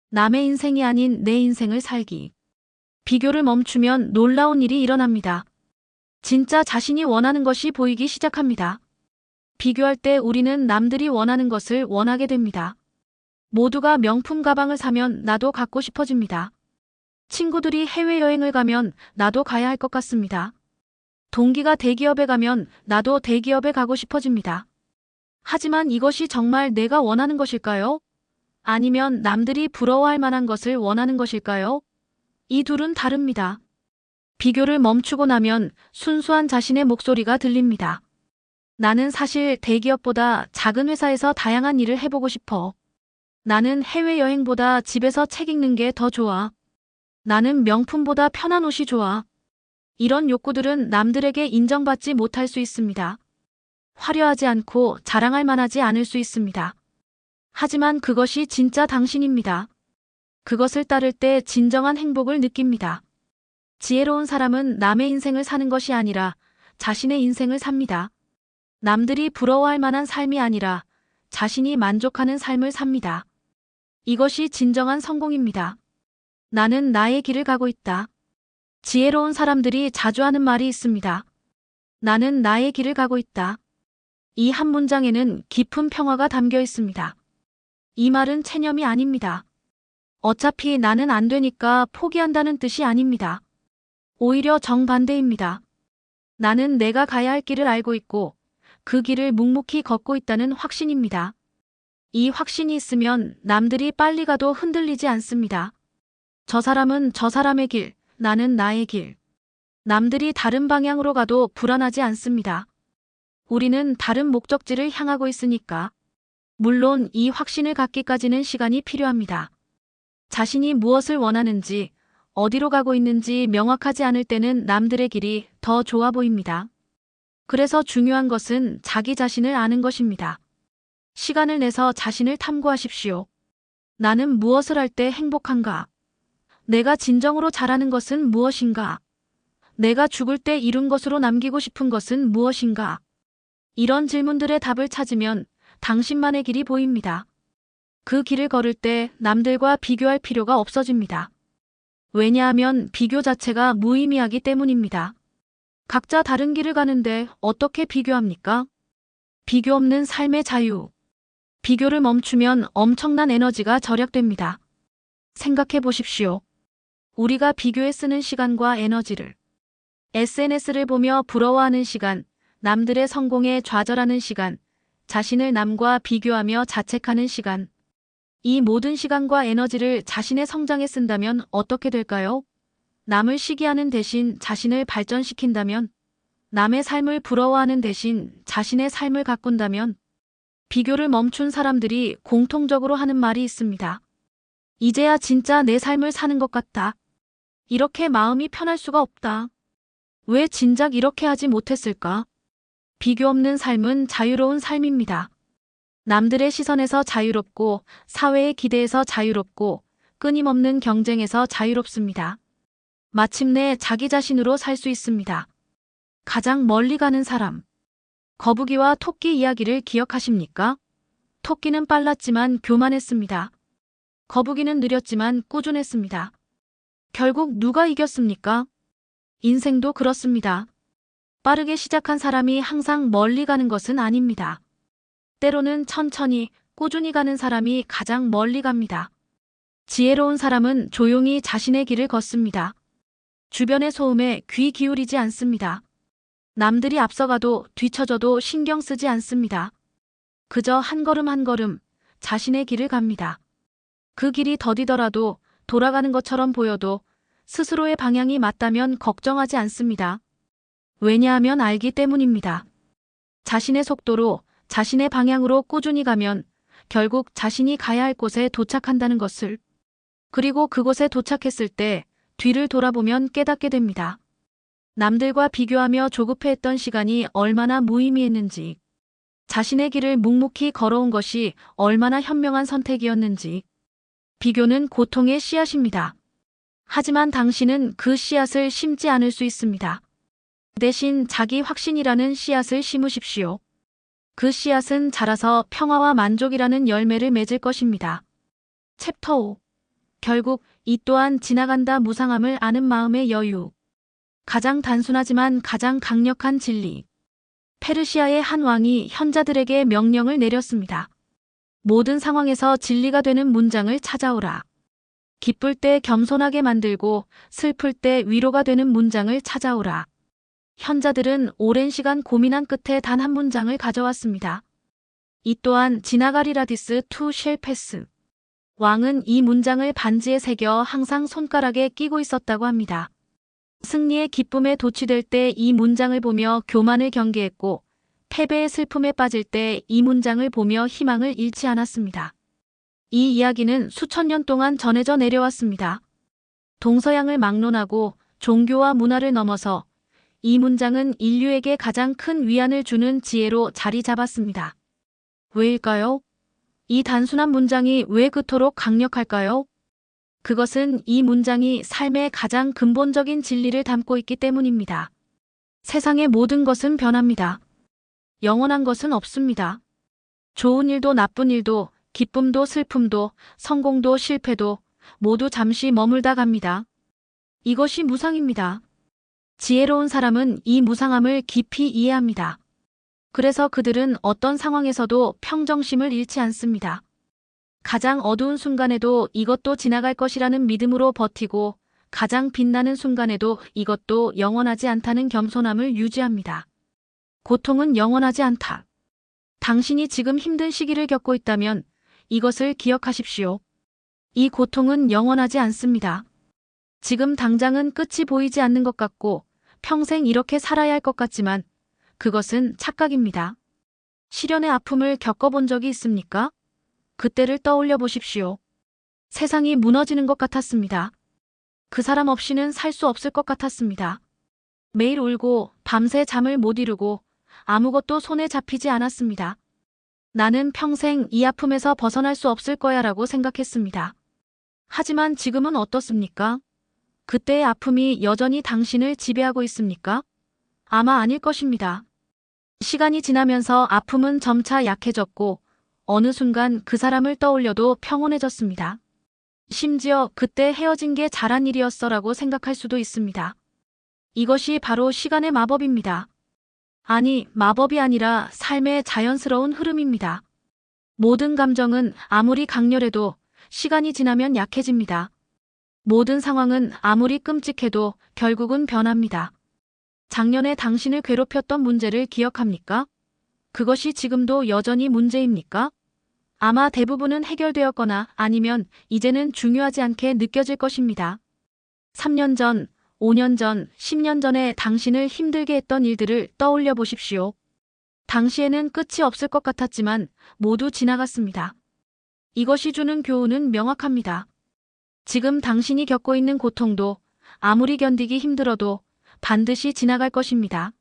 남의 인생이 아닌 내 인생을 살기. 비교를 멈추면 놀라운 일이 일어납니다. 진짜 자신이 원하는 것이 보이기 시작합니다. 비교할 때 우리는 남들이 원하는 것을 원하게 됩니다. 모두가 명품 가방을 사면 나도 갖고 싶어집니다. 친구들이 해외여행을 가면 나도 가야 할 것 같습니다. 동기가 대기업에 가면 나도 대기업에 가고 싶어집니다. 하지만 이것이 정말 내가 원하는 것일까요? 아니면 남들이 부러워할 만한 것을 원하는 것일까요? 이 둘은 다릅니다. 비교를 멈추고 나면 순수한 자신의 목소리가 들립니다. 나는 사실 대기업보다 작은 회사에서 다양한 일을 해보고 싶어. 나는 해외여행보다 집에서 책 읽는 게 더 좋아. 나는 명품보다 편한 옷이 좋아. 이런 욕구들은 남들에게 인정받지 못할 수 있습니다. 화려하지 않고 자랑할 만하지 않을 수 있습니다. 하지만 그것이 진짜 당신입니다. 그것을 따를 때 진정한 행복을 느낍니다. 지혜로운 사람은 남의 인생을 사는 것이 아니라 자신의 인생을 삽니다. 남들이 부러워할 만한 삶이 아니라 자신이 만족하는 삶을 삽니다. 이것이 진정한 성공입니다. 나는 나의 길을 가고 있다. 지혜로운 사람들이 자주 하는 말이 있습니다. 나는 나의 길을 가고 있다. 이 한 문장에는 깊은 평화가 담겨 있습니다. 이 말은 체념이 아닙니다. 어차피 나는 안 되니까 포기한다는 뜻이 아닙니다. 오히려 정반대입니다. 나는 내가 가야 할 길을 알고 있고 그 길을 묵묵히 걷고 있다는 확신입니다. 이 확신이 있으면 남들이 빨리 가도 흔들리지 않습니다. 저 사람은 저 사람의 길, 나는 나의 길. 남들이 다른 방향으로 가도 불안하지 않습니다. 우리는 다른 목적지를 향하고 있으니까. 물론 이 확신을 갖기까지는 시간이 필요합니다. 자신이 무엇을 원하는지, 어디로 가고 있는지 명확하지 않을 때는 남들의 길이 더 좋아 보입니다. 그래서 중요한 것은 자기 자신을 아는 것입니다. 시간을 내서 자신을 탐구하십시오. 나는 무엇을 할 때 행복한가? 내가 진정으로 잘하는 것은 무엇인가? 내가 죽을 때 이룬 것으로 남기고 싶은 것은 무엇인가? 이런 질문들의 답을 찾으면 당신만의 길이 보입니다. 그 길을 걸을 때 남들과 비교할 필요가 없어집니다. 왜냐하면 비교 자체가 무의미하기 때문입니다. 각자 다른 길을 가는데 어떻게 비교합니까? 비교 없는 삶의 자유. 비교를 멈추면 엄청난 에너지가 절약됩니다. 생각해 보십시오. 우리가 비교에 쓰는 시간과 에너지를. SNS를 보며 부러워하는 시간, 남들의 성공에 좌절하는 시간, 자신을 남과 비교하며 자책하는 시간. 이 모든 시간과 에너지를 자신의 성장에 쓴다면 어떻게 될까요? 남을 시기하는 대신 자신을 발전시킨다면, 남의 삶을 부러워하는 대신 자신의 삶을 가꾼다면, 비교를 멈춘 사람들이 공통적으로 하는 말이 있습니다. 이제야 진짜 내 삶을 사는 것 같다. 이렇게 마음이 편할 수가 없다. 왜 진작 이렇게 하지 못했을까? 비교 없는 삶은 자유로운 삶입니다. 남들의 시선에서 자유롭고 사회의 기대에서 자유롭고 끊임없는 경쟁에서 자유롭습니다. 마침내 자기 자신으로 살 수 있습니다. 가장 멀리 가는 사람. 거북이와 토끼 이야기를 기억하십니까? 토끼는 빨랐지만 교만했습니다. 거북이는 느렸지만 꾸준했습니다. 결국 누가 이겼습니까? 인생도 그렇습니다. 빠르게 시작한 사람이 항상 멀리 가는 것은 아닙니다. 때로는 천천히, 꾸준히 가는 사람이 가장 멀리 갑니다. 지혜로운 사람은 조용히 자신의 길을 걷습니다. 주변의 소음에 귀 기울이지 않습니다. 남들이 앞서가도 뒤처져도 신경 쓰지 않습니다. 그저 한 걸음 한 걸음 자신의 길을 갑니다. 그 길이 더디더라도 돌아가는 것처럼 보여도 스스로의 방향이 맞다면 걱정하지 않습니다. 왜냐하면 알기 때문입니다. 자신의 속도로, 자신의 방향으로 꾸준히 가면 결국 자신이 가야 할 곳에 도착한다는 것을, 그리고 그곳에 도착했을 때 뒤를 돌아보면 깨닫게 됩니다. 남들과 비교하며 조급해했던 시간이 얼마나 무의미했는지, 자신의 길을 묵묵히 걸어온 것이 얼마나 현명한 선택이었는지. 비교는 고통의 씨앗입니다. 하지만 당신은 그 씨앗을 심지 않을 수 있습니다. 대신 자기 확신이라는 씨앗을 심으십시오. 그 씨앗은 자라서 평화와 만족이라는 열매를 맺을 것입니다. 챕터 5. 결국 이 또한 지나간다. 무상함을 아는 마음의 여유. 가장 단순하지만 가장 강력한 진리. 페르시아의 한 왕이 현자들에게 명령을 내렸습니다. 모든 상황에서 진리가 되는 문장을 찾아오라. 기쁠 때 겸손하게 만들고 슬플 때 위로가 되는 문장을 찾아오라. 현자들은 오랜 시간 고민한 끝에 단 한 문장을 가져왔습니다. 이 또한 지나가리라 디스 투 쉘패스. 왕은 이 문장을 반지에 새겨 항상 손가락에 끼고 있었다고 합니다. 승리의 기쁨에 도취될 때 이 문장을 보며 교만을 경계했고, 패배의 슬픔에 빠질 때 이 문장을 보며 희망을 잃지 않았습니다. 이 이야기는 수천 년 동안 전해져 내려왔습니다. 동서양을 막론하고 종교와 문화를 넘어서 이 문장은 인류에게 가장 큰 위안을 주는 지혜로 자리 잡았습니다. 왜일까요? 이 단순한 문장이 왜 그토록 강력할까요? 그것은 이 문장이 삶의 가장 근본적인 진리를 담고 있기 때문입니다. 세상의 모든 것은 변합니다. 영원한 것은 없습니다. 좋은 일도 나쁜 일도, 기쁨도 슬픔도, 성공도 실패도 모두 잠시 머물다 갑니다. 이것이 무상입니다. 지혜로운 사람은 이 무상함을 깊이 이해합니다. 그래서 그들은 어떤 상황에서도 평정심을 잃지 않습니다. 가장 어두운 순간에도 이것도 지나갈 것이라는 믿음으로 버티고, 가장 빛나는 순간에도 이것도 영원하지 않다는 겸손함을 유지합니다. 고통은 영원하지 않다. 당신이 지금 힘든 시기를 겪고 있다면 이것을 기억하십시오. 이 고통은 영원하지 않습니다. 지금 당장은 끝이 보이지 않는 것 같고 평생 이렇게 살아야 할 것 같지만 그것은 착각입니다. 시련의 아픔을 겪어본 적이 있습니까? 그때를 떠올려 보십시오. 세상이 무너지는 것 같았습니다. 그 사람 없이는 살 수 없을 것 같았습니다. 매일 울고 밤새 잠을 못 이루고 아무것도 손에 잡히지 않았습니다. 나는 평생 이 아픔에서 벗어날 수 없을 거야라고 생각했습니다. 하지만 지금은 어떻습니까? 그때의 아픔이 여전히 당신을 지배하고 있습니까? 아마 아닐 것입니다. 시간이 지나면서 아픔은 점차 약해졌고 어느 순간 그 사람을 떠올려도 평온해졌습니다. 심지어 그때 헤어진 게 잘한 일이었어라고 생각할 수도 있습니다. 이것이 바로 시간의 마법입니다. 아니, 마법이 아니라 삶의 자연스러운 흐름입니다. 모든 감정은 아무리 강렬해도 시간이 지나면 약해집니다. 모든 상황은 아무리 끔찍해도 결국은 변합니다. 작년에 당신을 괴롭혔던 문제를 기억합니까? 그것이 지금도 여전히 문제입니까? 아마 대부분은 해결되었거나 아니면 이제는 중요하지 않게 느껴질 것입니다. 3년 전, 5년 전, 10년 전에 당신을 힘들게 했던 일들을 떠올려 보십시오. 당시에는 끝이 없을 것 같았지만 모두 지나갔습니다. 이것이 주는 교훈은 명확합니다. 지금 당신이 겪고 있는 고통도 아무리 견디기 힘들어도 반드시 지나갈 것입니다.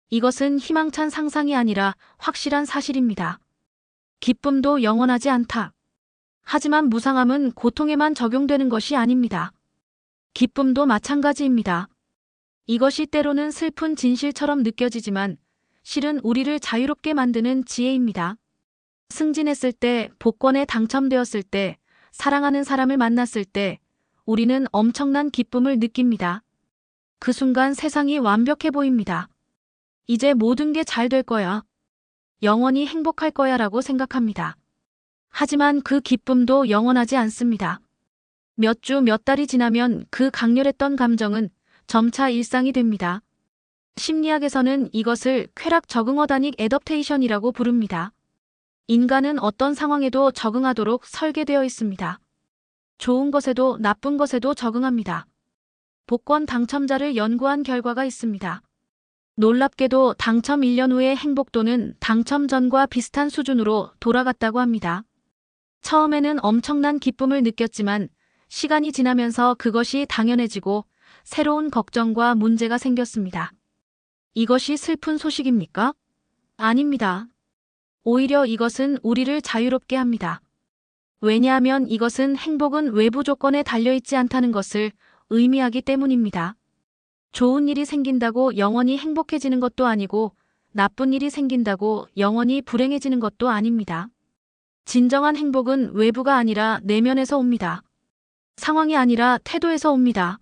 이것은 희망찬 상상이 아니라 확실한 사실입니다. 기쁨도 영원하지 않다. 하지만 무상함은 고통에만 적용되는 것이 아닙니다. 기쁨도 마찬가지입니다. 이것이 때로는 슬픈 진실처럼 느껴지지만 실은 우리를 자유롭게 만드는 지혜입니다. 승진했을 때, 복권에 당첨되었을 때, 사랑하는 사람을 만났을 때 우리는 엄청난 기쁨을 느낍니다. 그 순간 세상이 완벽해 보입니다. 이제 모든 게 잘 될 거야. 영원히 행복할 거야 라고 생각합니다. 하지만 그 기쁨도 영원하지 않습니다. 몇 주, 몇 달이 지나면 그 강렬했던 감정은 점차 일상이 됩니다. 심리학에서는 이것을 쾌락 적응 어다닉 애덕테이션이라고 부릅니다. 인간은 어떤 상황에도 적응하도록 설계되어 있습니다. 좋은 것에도 나쁜 것에도 적응합니다. 복권 당첨자를 연구한 결과가 있습니다. 놀랍게도 당첨 1년 후의 행복도는 당첨 전과 비슷한 수준으로 돌아갔다고 합니다. 처음에는 엄청난 기쁨을 느꼈지만 시간이 지나면서 그것이 당연해지고 새로운 걱정과 문제가 생겼습니다. 이것이 슬픈 소식입니까? 아닙니다. 오히려 이것은 우리를 자유롭게 합니다. 왜냐하면 이것은 행복은 외부 조건에 달려있지 않다는 것을 의미하기 때문입니다. 좋은 일이 생긴다고 영원히 행복해지는 것도 아니고 나쁜 일이 생긴다고 영원히 불행해지는 것도 아닙니다. 진정한 행복은 외부가 아니라 내면에서 옵니다. 상황이 아니라 태도에서 옵니다.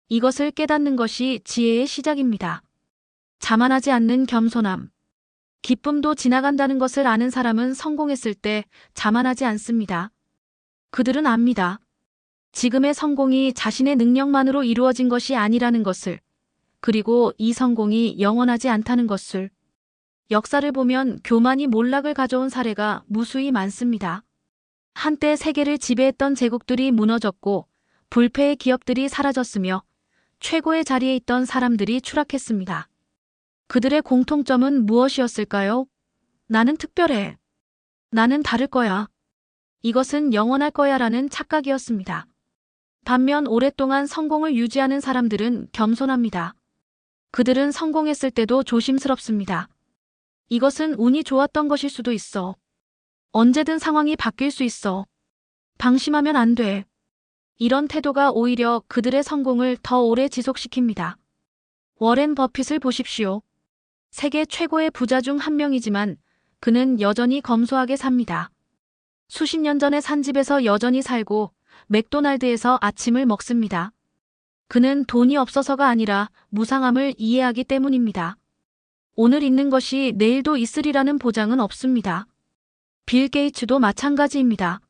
이것을 깨닫는 것이 지혜의 시작입니다. 자만하지 않는 겸손함. 기쁨도 지나간다는 것을 아는 사람은 성공했을 때 자만하지 않습니다. 그들은 압니다. 지금의 성공이 자신의 능력만으로 이루어진 것이 아니라는 것을, 그리고 이 성공이 영원하지 않다는 것을. 역사를 보면 교만이 몰락을 가져온 사례가 무수히 많습니다. 한때 세계를 지배했던 제국들이 무너졌고 불패의 기업들이 사라졌으며 최고의 자리에 있던 사람들이 추락했습니다. 그들의 공통점은 무엇이었을까요? 나는 특별해. 나는 다를 거야. 이것은 영원할 거야 라는 착각이었습니다. 반면 오랫동안 성공을 유지하는 사람들은 겸손합니다. 그들은 성공했을 때도 조심스럽습니다. 이것은 운이 좋았던 것일 수도 있어. 언제든 상황이 바뀔 수 있어. 방심하면 안 돼. 이런 태도가 오히려 그들의 성공을 더 오래 지속시킵니다. 워렌 버핏을 보십시오. 세계 최고의 부자 중 한 명이지만 그는 여전히 검소하게 삽니다. 수십 년 전에 산 집에서 여전히 살고 맥도날드에서 아침을 먹습니다. 그는 돈이 없어서가 아니라 무상함을 이해하기 때문입니다. 오늘 있는 것이 내일도 있으리라는 보장은 없습니다. 빌 게이츠도 마찬가지입니다.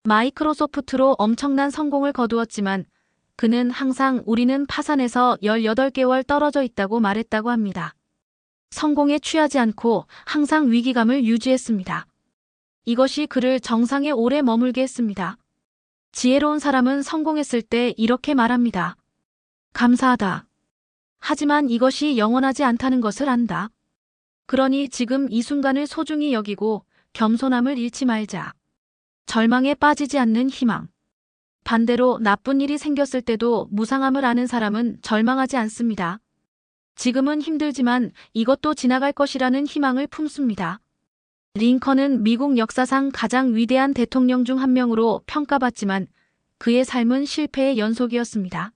마이크로소프트로 엄청난 성공을 거두었지만 그는 항상 우리는 파산에서 18개월 떨어져 있다고 말했다고 합니다. 성공에 취하지 않고 항상 위기감을 유지했습니다. 이것이 그를 정상에 오래 머물게 했습니다. 지혜로운 사람은 성공했을 때 이렇게 말합니다. 감사하다. 하지만 이것이 영원하지 않다는 것을 안다. 그러니 지금 이 순간을 소중히 여기고 겸손함을 잃지 말자. 절망에 빠지지 않는 희망. 반대로 나쁜 일이 생겼을 때도 무상함을 아는 사람은 절망하지 않습니다. 지금은 힘들지만 이것도 지나갈 것이라는 희망을 품습니다. 링컨은 미국 역사상 가장 위대한 대통령 중 한 명으로 평가받지만 그의 삶은 실패의 연속이었습니다.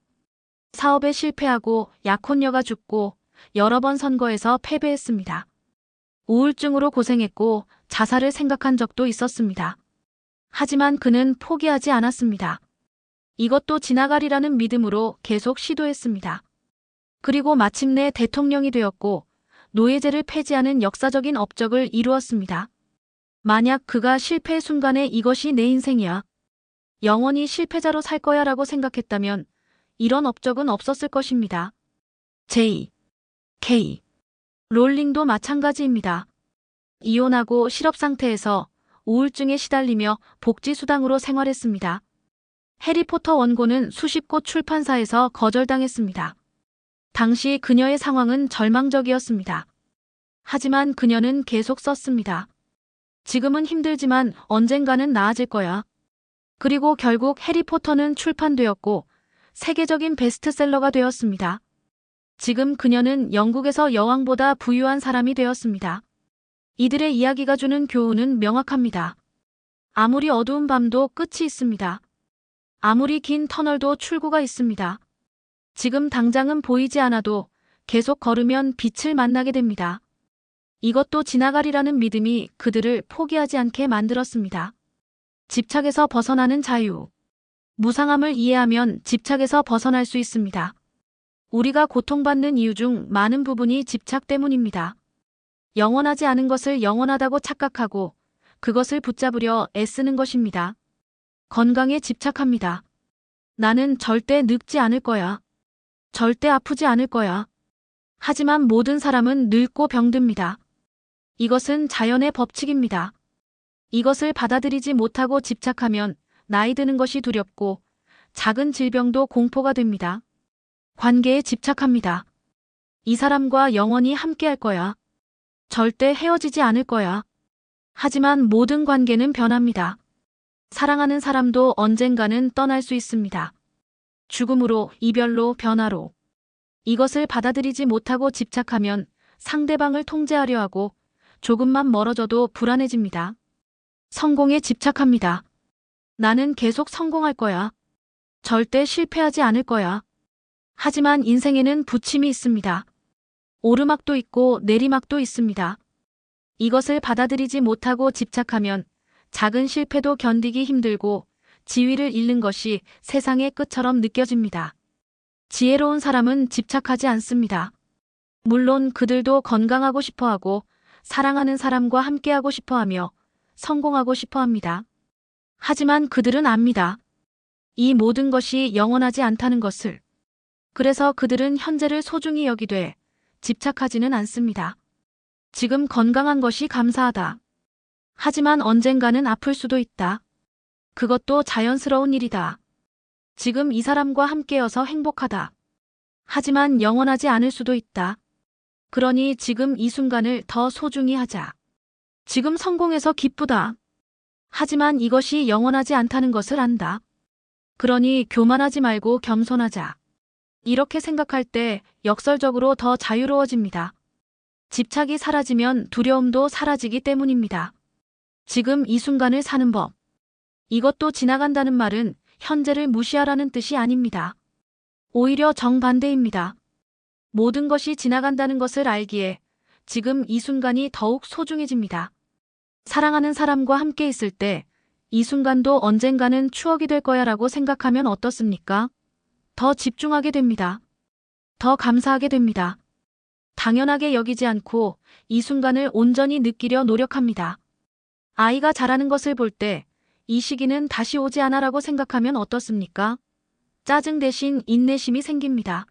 사업에 실패하고 약혼녀가 죽고 여러 번 선거에서 패배했습니다. 우울증으로 고생했고 자살을 생각한 적도 있었습니다. 하지만 그는 포기하지 않았습니다. 이것도 지나가리라는 믿음으로 계속 시도했습니다. 그리고 마침내 대통령이 되었고 노예제를 폐지하는 역사적인 업적을 이루었습니다. 만약 그가 실패의 순간에 이것이 내 인생이야. 영원히 실패자로 살 거야 라고 생각했다면 이런 업적은 없었을 것입니다. J. K. 롤링도 마찬가지입니다. 이혼하고 실업 상태에서 우울증에 시달리며 복지수당으로 생활했습니다. 해리포터 원고는 수십 곳 출판사에서 거절당했습니다. 당시 그녀의 상황은 절망적이었습니다. 하지만 그녀는 계속 썼습니다. 지금은 힘들지만 언젠가는 나아질 거야. 그리고 결국 해리포터는 출판되었고 세계적인 베스트셀러가 되었습니다. 지금 그녀는 영국에서 여왕보다 부유한 사람이 되었습니다. 이들의 이야기가 주는 교훈은 명확합니다. 아무리 어두운 밤도 끝이 있습니다. 아무리 긴 터널도 출구가 있습니다. 지금 당장은 보이지 않아도 계속 걸으면 빛을 만나게 됩니다. 이것도 지나가리라는 믿음이 그들을 포기하지 않게 만들었습니다. 집착에서 벗어나는 자유. 무상함을 이해하면 집착에서 벗어날 수 있습니다. 우리가 고통받는 이유 중 많은 부분이 집착 때문입니다. 영원하지 않은 것을 영원하다고 착각하고 그것을 붙잡으려 애쓰는 것입니다. 건강에 집착합니다. 나는 절대 늙지 않을 거야. 절대 아프지 않을 거야. 하지만 모든 사람은 늙고 병듭니다. 이것은 자연의 법칙입니다. 이것을 받아들이지 못하고 집착하면 나이 드는 것이 두렵고 작은 질병도 공포가 됩니다. 관계에 집착합니다. 이 사람과 영원히 함께할 거야. 절대 헤어지지 않을 거야. 하지만 모든 관계는 변합니다. 사랑하는 사람도 언젠가는 떠날 수 있습니다. 죽음으로, 이별로, 변화로. 이것을 받아들이지 못하고 집착하면 상대방을 통제하려 하고 조금만 멀어져도 불안해집니다. 성공에 집착합니다. 나는 계속 성공할 거야. 절대 실패하지 않을 거야. 하지만 인생에는 부침이 있습니다. 오르막도 있고 내리막도 있습니다. 이것을 받아들이지 못하고 집착하면 작은 실패도 견디기 힘들고 지위를 잃는 것이 세상의 끝처럼 느껴집니다. 지혜로운 사람은 집착하지 않습니다. 물론 그들도 건강하고 싶어하고 사랑하는 사람과 함께하고 싶어하며 성공하고 싶어합니다. 하지만 그들은 압니다. 이 모든 것이 영원하지 않다는 것을. 그래서 그들은 현재를 소중히 여기되 집착하지는 않습니다. 지금 건강한 것이 감사하다. 하지만 언젠가는 아플 수도 있다. 그것도 자연스러운 일이다. 지금 이 사람과 함께여서 행복하다. 하지만 영원하지 않을 수도 있다. 그러니 지금 이 순간을 더 소중히 하자. 지금 성공해서 기쁘다. 하지만 이것이 영원하지 않다는 것을 안다. 그러니 교만하지 말고 겸손하자. 이렇게 생각할 때 역설적으로 더 자유로워집니다. 집착이 사라지면 두려움도 사라지기 때문입니다. 지금 이 순간을 사는 법. 이것도 지나간다는 말은 현재를 무시하라는 뜻이 아닙니다. 오히려 정반대입니다. 모든 것이 지나간다는 것을 알기에 지금 이 순간이 더욱 소중해집니다. 사랑하는 사람과 함께 있을 때 이 순간도 언젠가는 추억이 될 거야 라고 생각하면 어떻습니까? 더 집중하게 됩니다. 더 감사하게 됩니다. 당연하게 여기지 않고 이 순간을 온전히 느끼려 노력합니다. 아이가 자라는 것을 볼 때 이 시기는 다시 오지 않아라고 생각하면 어떻습니까? 짜증 대신 인내심이 생깁니다.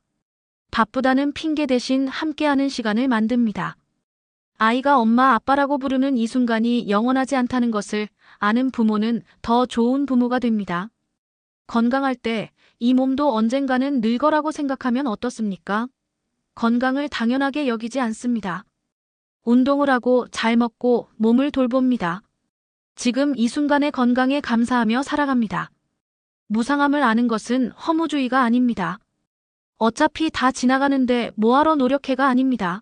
바쁘다는 핑계 대신 함께하는 시간을 만듭니다. 아이가 엄마 아빠라고 부르는 이 순간이 영원하지 않다는 것을 아는 부모는 더 좋은 부모가 됩니다. 건강할 때 이 몸도 언젠가는 늙어라고 생각하면 어떻습니까? 건강을 당연하게 여기지 않습니다. 운동을 하고 잘 먹고 몸을 돌봅니다. 지금 이 순간의 건강에 감사하며 살아갑니다. 무상함을 아는 것은 허무주의가 아닙니다. 어차피 다 지나가는데 뭐하러 노력해가 아닙니다.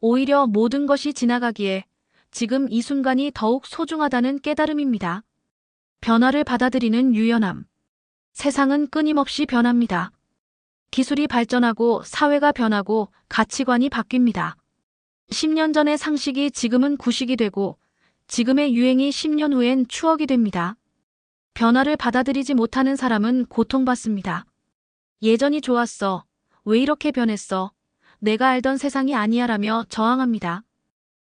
오히려 모든 것이 지나가기에 지금 이 순간이 더욱 소중하다는 깨달음입니다. 변화를 받아들이는 유연함. 세상은 끊임없이 변합니다. 기술이 발전하고 사회가 변하고 가치관이 바뀝니다. 10년 전의 상식이 지금은 구식이 되고 지금의 유행이 10년 후엔 추억이 됩니다. 변화를 받아들이지 못하는 사람은 고통받습니다. 예전이 좋았어. 왜 이렇게 변했어? 내가 알던 세상이 아니야라며 저항합니다.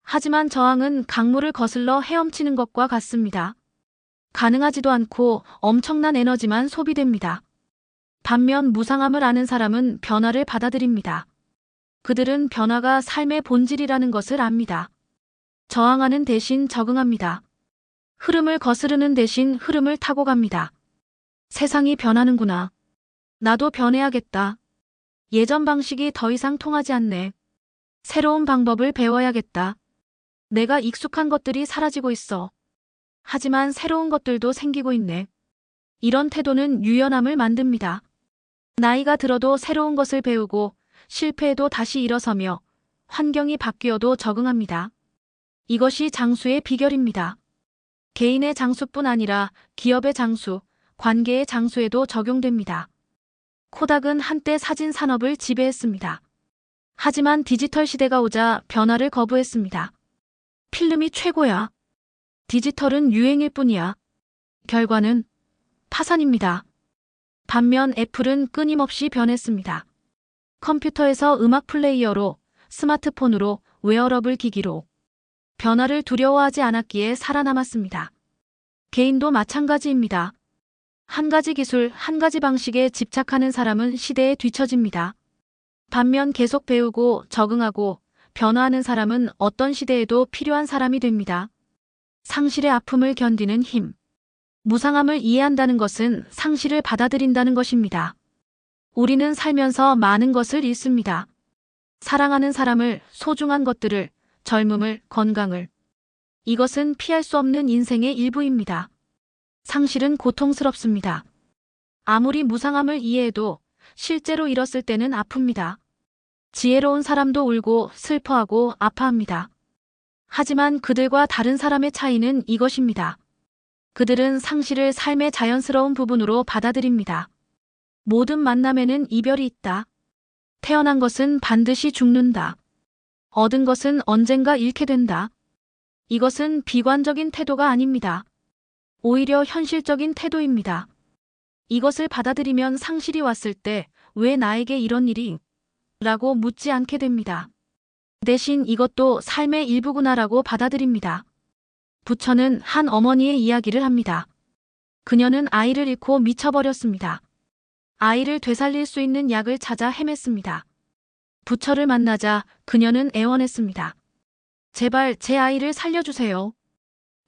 하지만 저항은 강물을 거슬러 헤엄치는 것과 같습니다. 가능하지도 않고 엄청난 에너지만 소비됩니다. 반면 무상함을 아는 사람은 변화를 받아들입니다. 그들은 변화가 삶의 본질이라는 것을 압니다. 저항하는 대신 적응합니다. 흐름을 거스르는 대신 흐름을 타고 갑니다. 세상이 변하는구나. 나도 변해야겠다. 예전 방식이 더 이상 통하지 않네. 새로운 방법을 배워야겠다. 내가 익숙한 것들이 사라지고 있어. 하지만 새로운 것들도 생기고 있네. 이런 태도는 유연함을 만듭니다. 나이가 들어도 새로운 것을 배우고 실패해도 다시 일어서며 환경이 바뀌어도 적응합니다. 이것이 장수의 비결입니다. 개인의 장수뿐 아니라 기업의 장수, 관계의 장소에도 적용됩니다. 코닥은 한때 사진 산업을 지배했습니다. 하지만 디지털 시대가 오자 변화를 거부했습니다. 필름이 최고야. 디지털은 유행일 뿐이야. 결과는 파산입니다. 반면 애플은 끊임없이 변했습니다. 컴퓨터에서 음악 플레이어로, 스마트폰으로, 웨어러블 기기로 변화를 두려워하지 않았기에 살아남았습니다. 개인도 마찬가지입니다. 한 가지 기술, 한 가지 방식에 집착하는 사람은 시대에 뒤처집니다. 반면 계속 배우고 적응하고 변화하는 사람은 어떤 시대에도 필요한 사람이 됩니다. 상실의 아픔을 견디는 힘. 무상함을 이해한다는 것은 상실을 받아들인다는 것입니다. 우리는 살면서 많은 것을 잃습니다. 사랑하는 사람을, 소중한 것들을, 젊음을, 건강을. 이것은 피할 수 없는 인생의 일부입니다. 상실은 고통스럽습니다. 아무리 무상함을 이해해도 실제로 잃었을 때는 아픕니다. 지혜로운 사람도 울고 슬퍼하고 아파합니다. 하지만 그들과 다른 사람의 차이는 이것입니다. 그들은 상실을 삶의 자연스러운 부분으로 받아들입니다. 모든 만남에는 이별이 있다. 태어난 것은 반드시 죽는다. 얻은 것은 언젠가 잃게 된다. 이것은 비관적인 태도가 아닙니다. 오히려 현실적인 태도입니다. 이것을 받아들이면 상실이 왔을 때 왜 나에게 이런 일이? 라고 묻지 않게 됩니다. 대신 이것도 삶의 일부구나라고 받아들입니다. 부처는 한 어머니의 이야기를 합니다. 그녀는 아이를 잃고 미쳐버렸습니다. 아이를 되살릴 수 있는 약을 찾아 헤맸습니다. 부처를 만나자 그녀는 애원했습니다. 제발 제 아이를 살려주세요.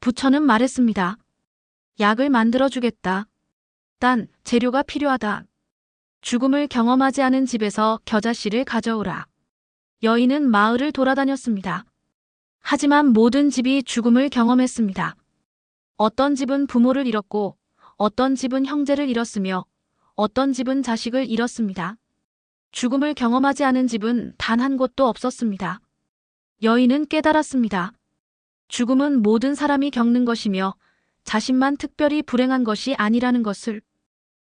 부처는 말했습니다. 약을 만들어주겠다. 단 재료가 필요하다. 죽음을 경험하지 않은 집에서 겨자씨를 가져오라. 여인은 마을을 돌아다녔습니다. 하지만 모든 집이 죽음을 경험했습니다. 어떤 집은 부모를 잃었고, 어떤 집은 형제를 잃었으며, 어떤 집은 자식을 잃었습니다. 죽음을 경험하지 않은 집은 단 한 곳도 없었습니다. 여인은 깨달았습니다. 죽음은 모든 사람이 겪는 것이며 자신만 특별히 불행한 것이 아니라는 것을.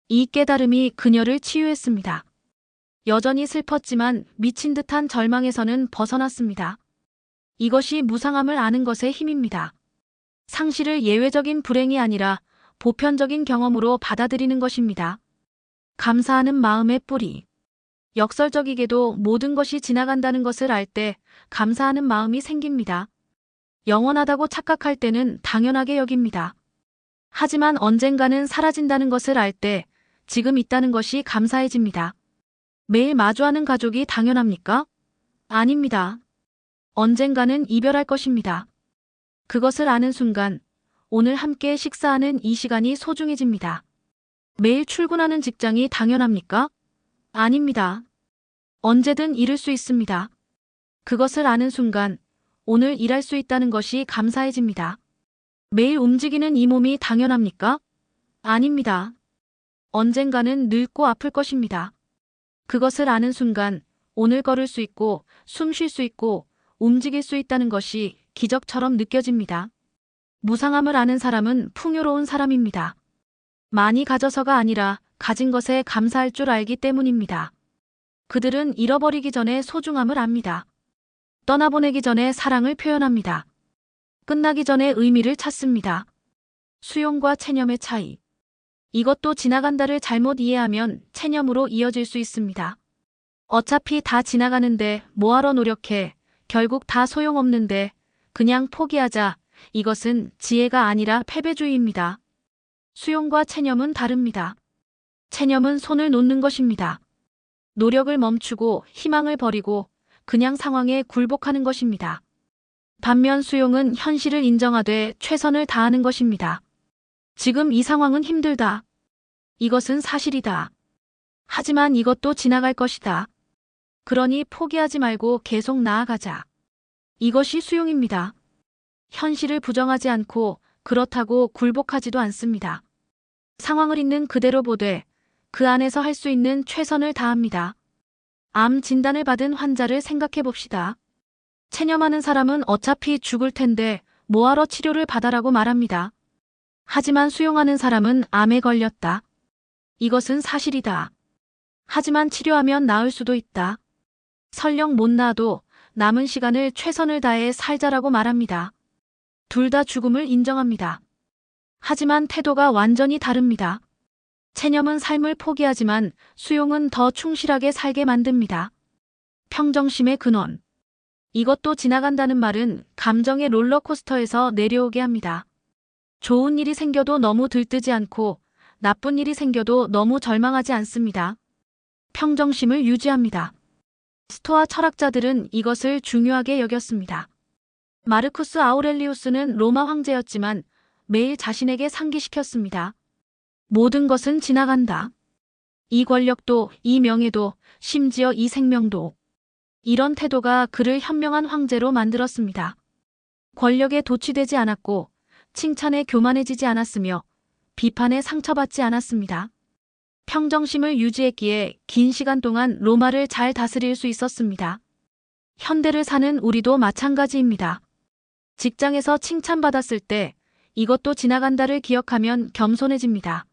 이 깨달음이 그녀를 치유했습니다. 여전히 슬펐지만 미친 듯한 절망에서는 벗어났습니다. 이것이 무상함을 아는 것의 힘입니다. 상실을 예외적인 불행이 아니라 보편적인 경험으로 받아들이는 것입니다. 감사하는 마음의 뿌리. 역설적이게도 모든 것이 지나간다는 것을 알 때 감사하는 마음이 생깁니다. 영원하다고 착각할 때는 당연하게 여깁니다. 하지만 언젠가는 사라진다는 것을 알 때 지금 있다는 것이 감사해집니다. 매일 마주하는 가족이 당연합니까? 아닙니다. 언젠가는 이별할 것입니다. 그것을 아는 순간 오늘 함께 식사하는 이 시간이 소중해집니다. 매일 출근하는 직장이 당연합니까? 아닙니다. 언제든 잃을 수 있습니다. 그것을 아는 순간 오늘 일할 수 있다는 것이 감사해집니다. 매일 움직이는 이 몸이 당연합니까? 아닙니다. 언젠가는 늙고 아플 것입니다. 그것을 아는 순간 오늘 걸을 수 있고 숨 쉴 수 있고 움직일 수 있다는 것이 기적처럼 느껴집니다. 무상함을 아는 사람은 풍요로운 사람입니다. 많이 가져서가 아니라 가진 것에 감사할 줄 알기 때문입니다. 그들은 잃어버리기 전에 소중함을 압니다. 떠나보내기 전에 사랑을 표현합니다. 끝나기 전에 의미를 찾습니다. 수용과 체념의 차이. 이것도 지나간다를 잘못 이해하면 체념으로 이어질 수 있습니다. 어차피 다 지나가는데 뭐하러 노력해. 결국 다 소용없는데 그냥 포기하자. 이것은 지혜가 아니라 패배주의입니다. 수용과 체념은 다릅니다. 체념은 손을 놓는 것입니다. 노력을 멈추고 희망을 버리고 그냥 상황에 굴복하는 것입니다. 반면 수용은 현실을 인정하되 최선을 다하는 것입니다. 지금 이 상황은 힘들다. 이것은 사실이다. 하지만 이것도 지나갈 것이다. 그러니 포기하지 말고 계속 나아가자. 이것이 수용입니다. 현실을 부정하지 않고 그렇다고 굴복하지도 않습니다. 상황을 있는 그대로 보되 그 안에서 할 수 있는 최선을 다합니다. 암 진단을 받은 환자를 생각해 봅시다. 체념하는 사람은 어차피 죽을 텐데 뭐하러 치료를 받아라고 말합니다. 하지만 수용하는 사람은 암에 걸렸다. 이것은 사실이다. 하지만 치료하면 나을 수도 있다. 설령 못 나아도 남은 시간을 최선을 다해 살자라고 말합니다. 둘 다 죽음을 인정합니다. 하지만 태도가 완전히 다릅니다. 체념은 삶을 포기하지만 수용은 더 충실하게 살게 만듭니다. 평정심의 근원. 이것도 지나간다는 말은 감정의 롤러코스터에서 내려오게 합니다. 좋은 일이 생겨도 너무 들뜨지 않고 나쁜 일이 생겨도 너무 절망하지 않습니다. 평정심을 유지합니다. 스토아 철학자들은 이것을 중요하게 여겼습니다. 마르쿠스 아우렐리우스는 로마 황제였지만 매일 자신에게 상기시켰습니다. 모든 것은 지나간다. 이 권력도, 이 명예도, 심지어 이 생명도. 이런 태도가 그를 현명한 황제로 만들었습니다. 권력에 도취되지 않았고 칭찬에 교만해지지 않았으며 비판에 상처받지 않았습니다. 평정심을 유지했기에 긴 시간 동안 로마를 잘 다스릴 수 있었습니다. 현대를 사는 우리도 마찬가지입니다. 직장에서 칭찬받았을 때 이것도 지나간다를 기억하면 겸손해집니다.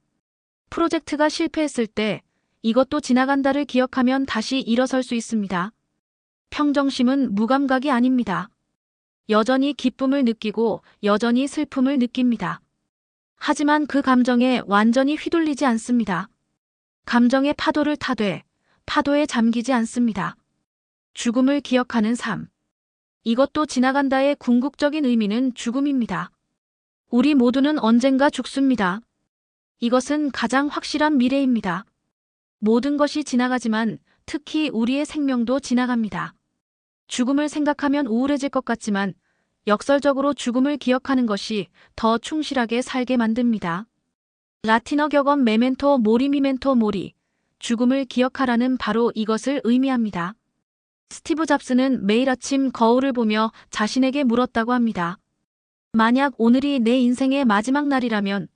프로젝트가 실패했을 때 이것도 지나간다를 기억하면 다시 일어설 수 있습니다. 평정심은 무감각이 아닙니다. 여전히 기쁨을 느끼고 여전히 슬픔을 느낍니다. 하지만 그 감정에 완전히 휘둘리지 않습니다. 감정의 파도를 타되 파도에 잠기지 않습니다. 죽음을 기억하는 삶. 이것도 지나간다의 궁극적인 의미는 죽음입니다. 우리 모두는 언젠가 죽습니다. 이것은 가장 확실한 미래입니다. 모든 것이 지나가지만 특히 우리의 생명도 지나갑니다. 죽음을 생각하면 우울해질 것 같지만 역설적으로 죽음을 기억하는 것이 더 충실하게 살게 만듭니다. 라틴어 격언 메멘토 모리 미멘토 모리, 죽음을 기억하라는 바로 이것을 의미합니다. 스티브 잡스는 매일 아침 거울을 보며 자신에게 물었다고 합니다. 만약 오늘이 내 인생의 마지막 날이라면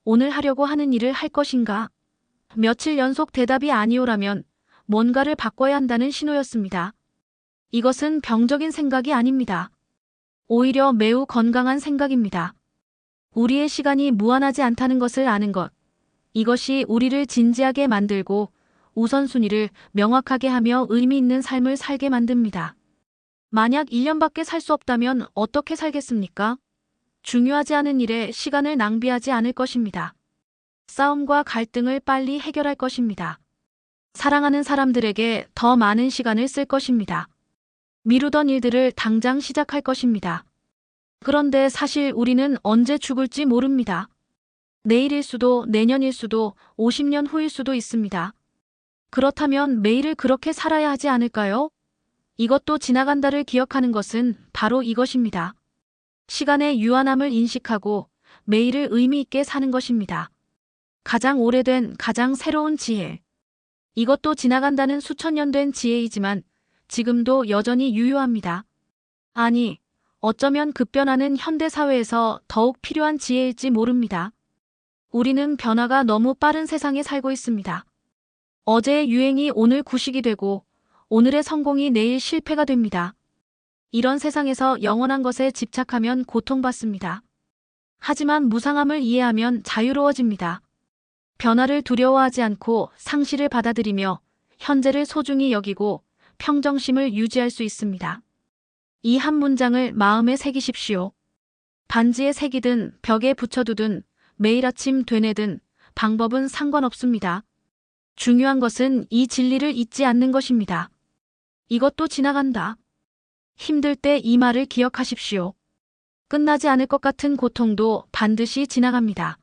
오늘 하려고 하는 일을 할 것인가? 며칠 연속 대답이 아니오라면 뭔가를 바꿔야 한다는 신호였습니다. 이것은 병적인 생각이 아닙니다. 오히려 매우 건강한 생각입니다. 우리의 시간이 무한하지 않다는 것을 아는 것. 이것이 우리를 진지하게 만들고 우선순위를 명확하게 하며 의미 있는 삶을 살게 만듭니다. 만약 1년밖에 살 수 없다면 어떻게 살겠습니까? 중요하지 않은 일에 시간을 낭비하지 않을 것입니다. 싸움과 갈등을 빨리 해결할 것입니다. 사랑하는 사람들에게 더 많은 시간을 쓸 것입니다. 미루던 일들을 당장 시작할 것입니다. 그런데 사실 우리는 언제 죽을지 모릅니다. 내일일 수도, 내년일 수도, 50년 후일 수도 있습니다. 그렇다면 매일을 그렇게 살아야 하지 않을까요? 이것도 지나간다를 기억하는 것은 바로 이것입니다. 시간의 유한함을 인식하고 매일을 의미 있게 사는 것입니다. 가장 오래된, 가장 새로운 지혜. 이것도 지나간다는 수천 년 된 지혜이지만 지금도 여전히 유효합니다. 아니, 어쩌면 급변하는 현대사회에서 더욱 필요한 지혜일지 모릅니다. 우리는 변화가 너무 빠른 세상에 살고 있습니다. 어제의 유행이 오늘 구식이 되고 오늘의 성공이 내일 실패가 됩니다. 이런 세상에서 영원한 것에 집착하면 고통받습니다. 하지만 무상함을 이해하면 자유로워집니다. 변화를 두려워하지 않고 상실을 받아들이며 현재를 소중히 여기고 평정심을 유지할 수 있습니다. 이 한 문장을 마음에 새기십시오. 반지에 새기든 벽에 붙여두든 매일 아침 되뇌든 방법은 상관없습니다. 중요한 것은 이 진리를 잊지 않는 것입니다. 이것도 지나간다. 힘들 때 이 말을 기억하십시오. 끝나지 않을 것 같은 고통도 반드시 지나갑니다.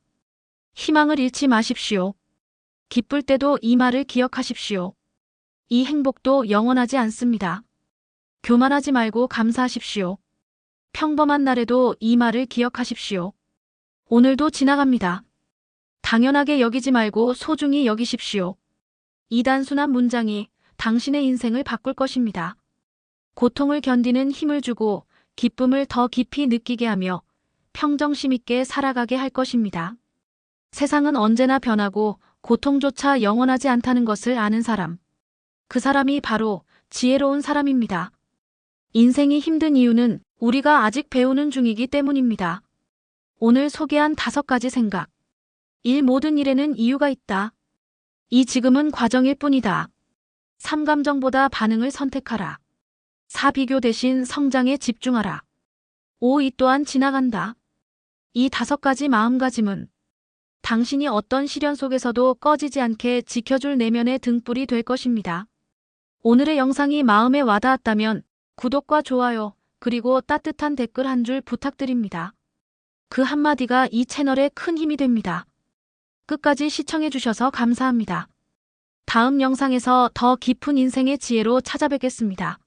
희망을 잃지 마십시오. 기쁠 때도 이 말을 기억하십시오. 이 행복도 영원하지 않습니다. 교만하지 말고 감사하십시오. 평범한 날에도 이 말을 기억하십시오. 오늘도 지나갑니다. 당연하게 여기지 말고 소중히 여기십시오. 이 단순한 문장이 당신의 인생을 바꿀 것입니다. 고통을 견디는 힘을 주고 기쁨을 더 깊이 느끼게 하며 평정심 있게 살아가게 할 것입니다. 세상은 언제나 변하고 고통조차 영원하지 않다는 것을 아는 사람. 그 사람이 바로 지혜로운 사람입니다. 인생이 힘든 이유는 우리가 아직 배우는 중이기 때문입니다. 오늘 소개한 5가지 생각. 1. 모든 일에는 이유가 있다. 2. 지금은 과정일 뿐이다. 3. 감정보다 반응을 선택하라. 4. 비교 대신 성장에 집중하라. 5. 이 또한 지나간다. 이 5가지 마음가짐은 당신이 어떤 시련 속에서도 꺼지지 않게 지켜줄 내면의 등불이 될 것입니다. 오늘의 영상이 마음에 와닿았다면 구독과 좋아요, 그리고 따뜻한 댓글 한 줄 부탁드립니다. 그 한마디가 이 채널에 큰 힘이 됩니다. 끝까지 시청해주셔서 감사합니다. 다음 영상에서 더 깊은 인생의 지혜로 찾아뵙겠습니다.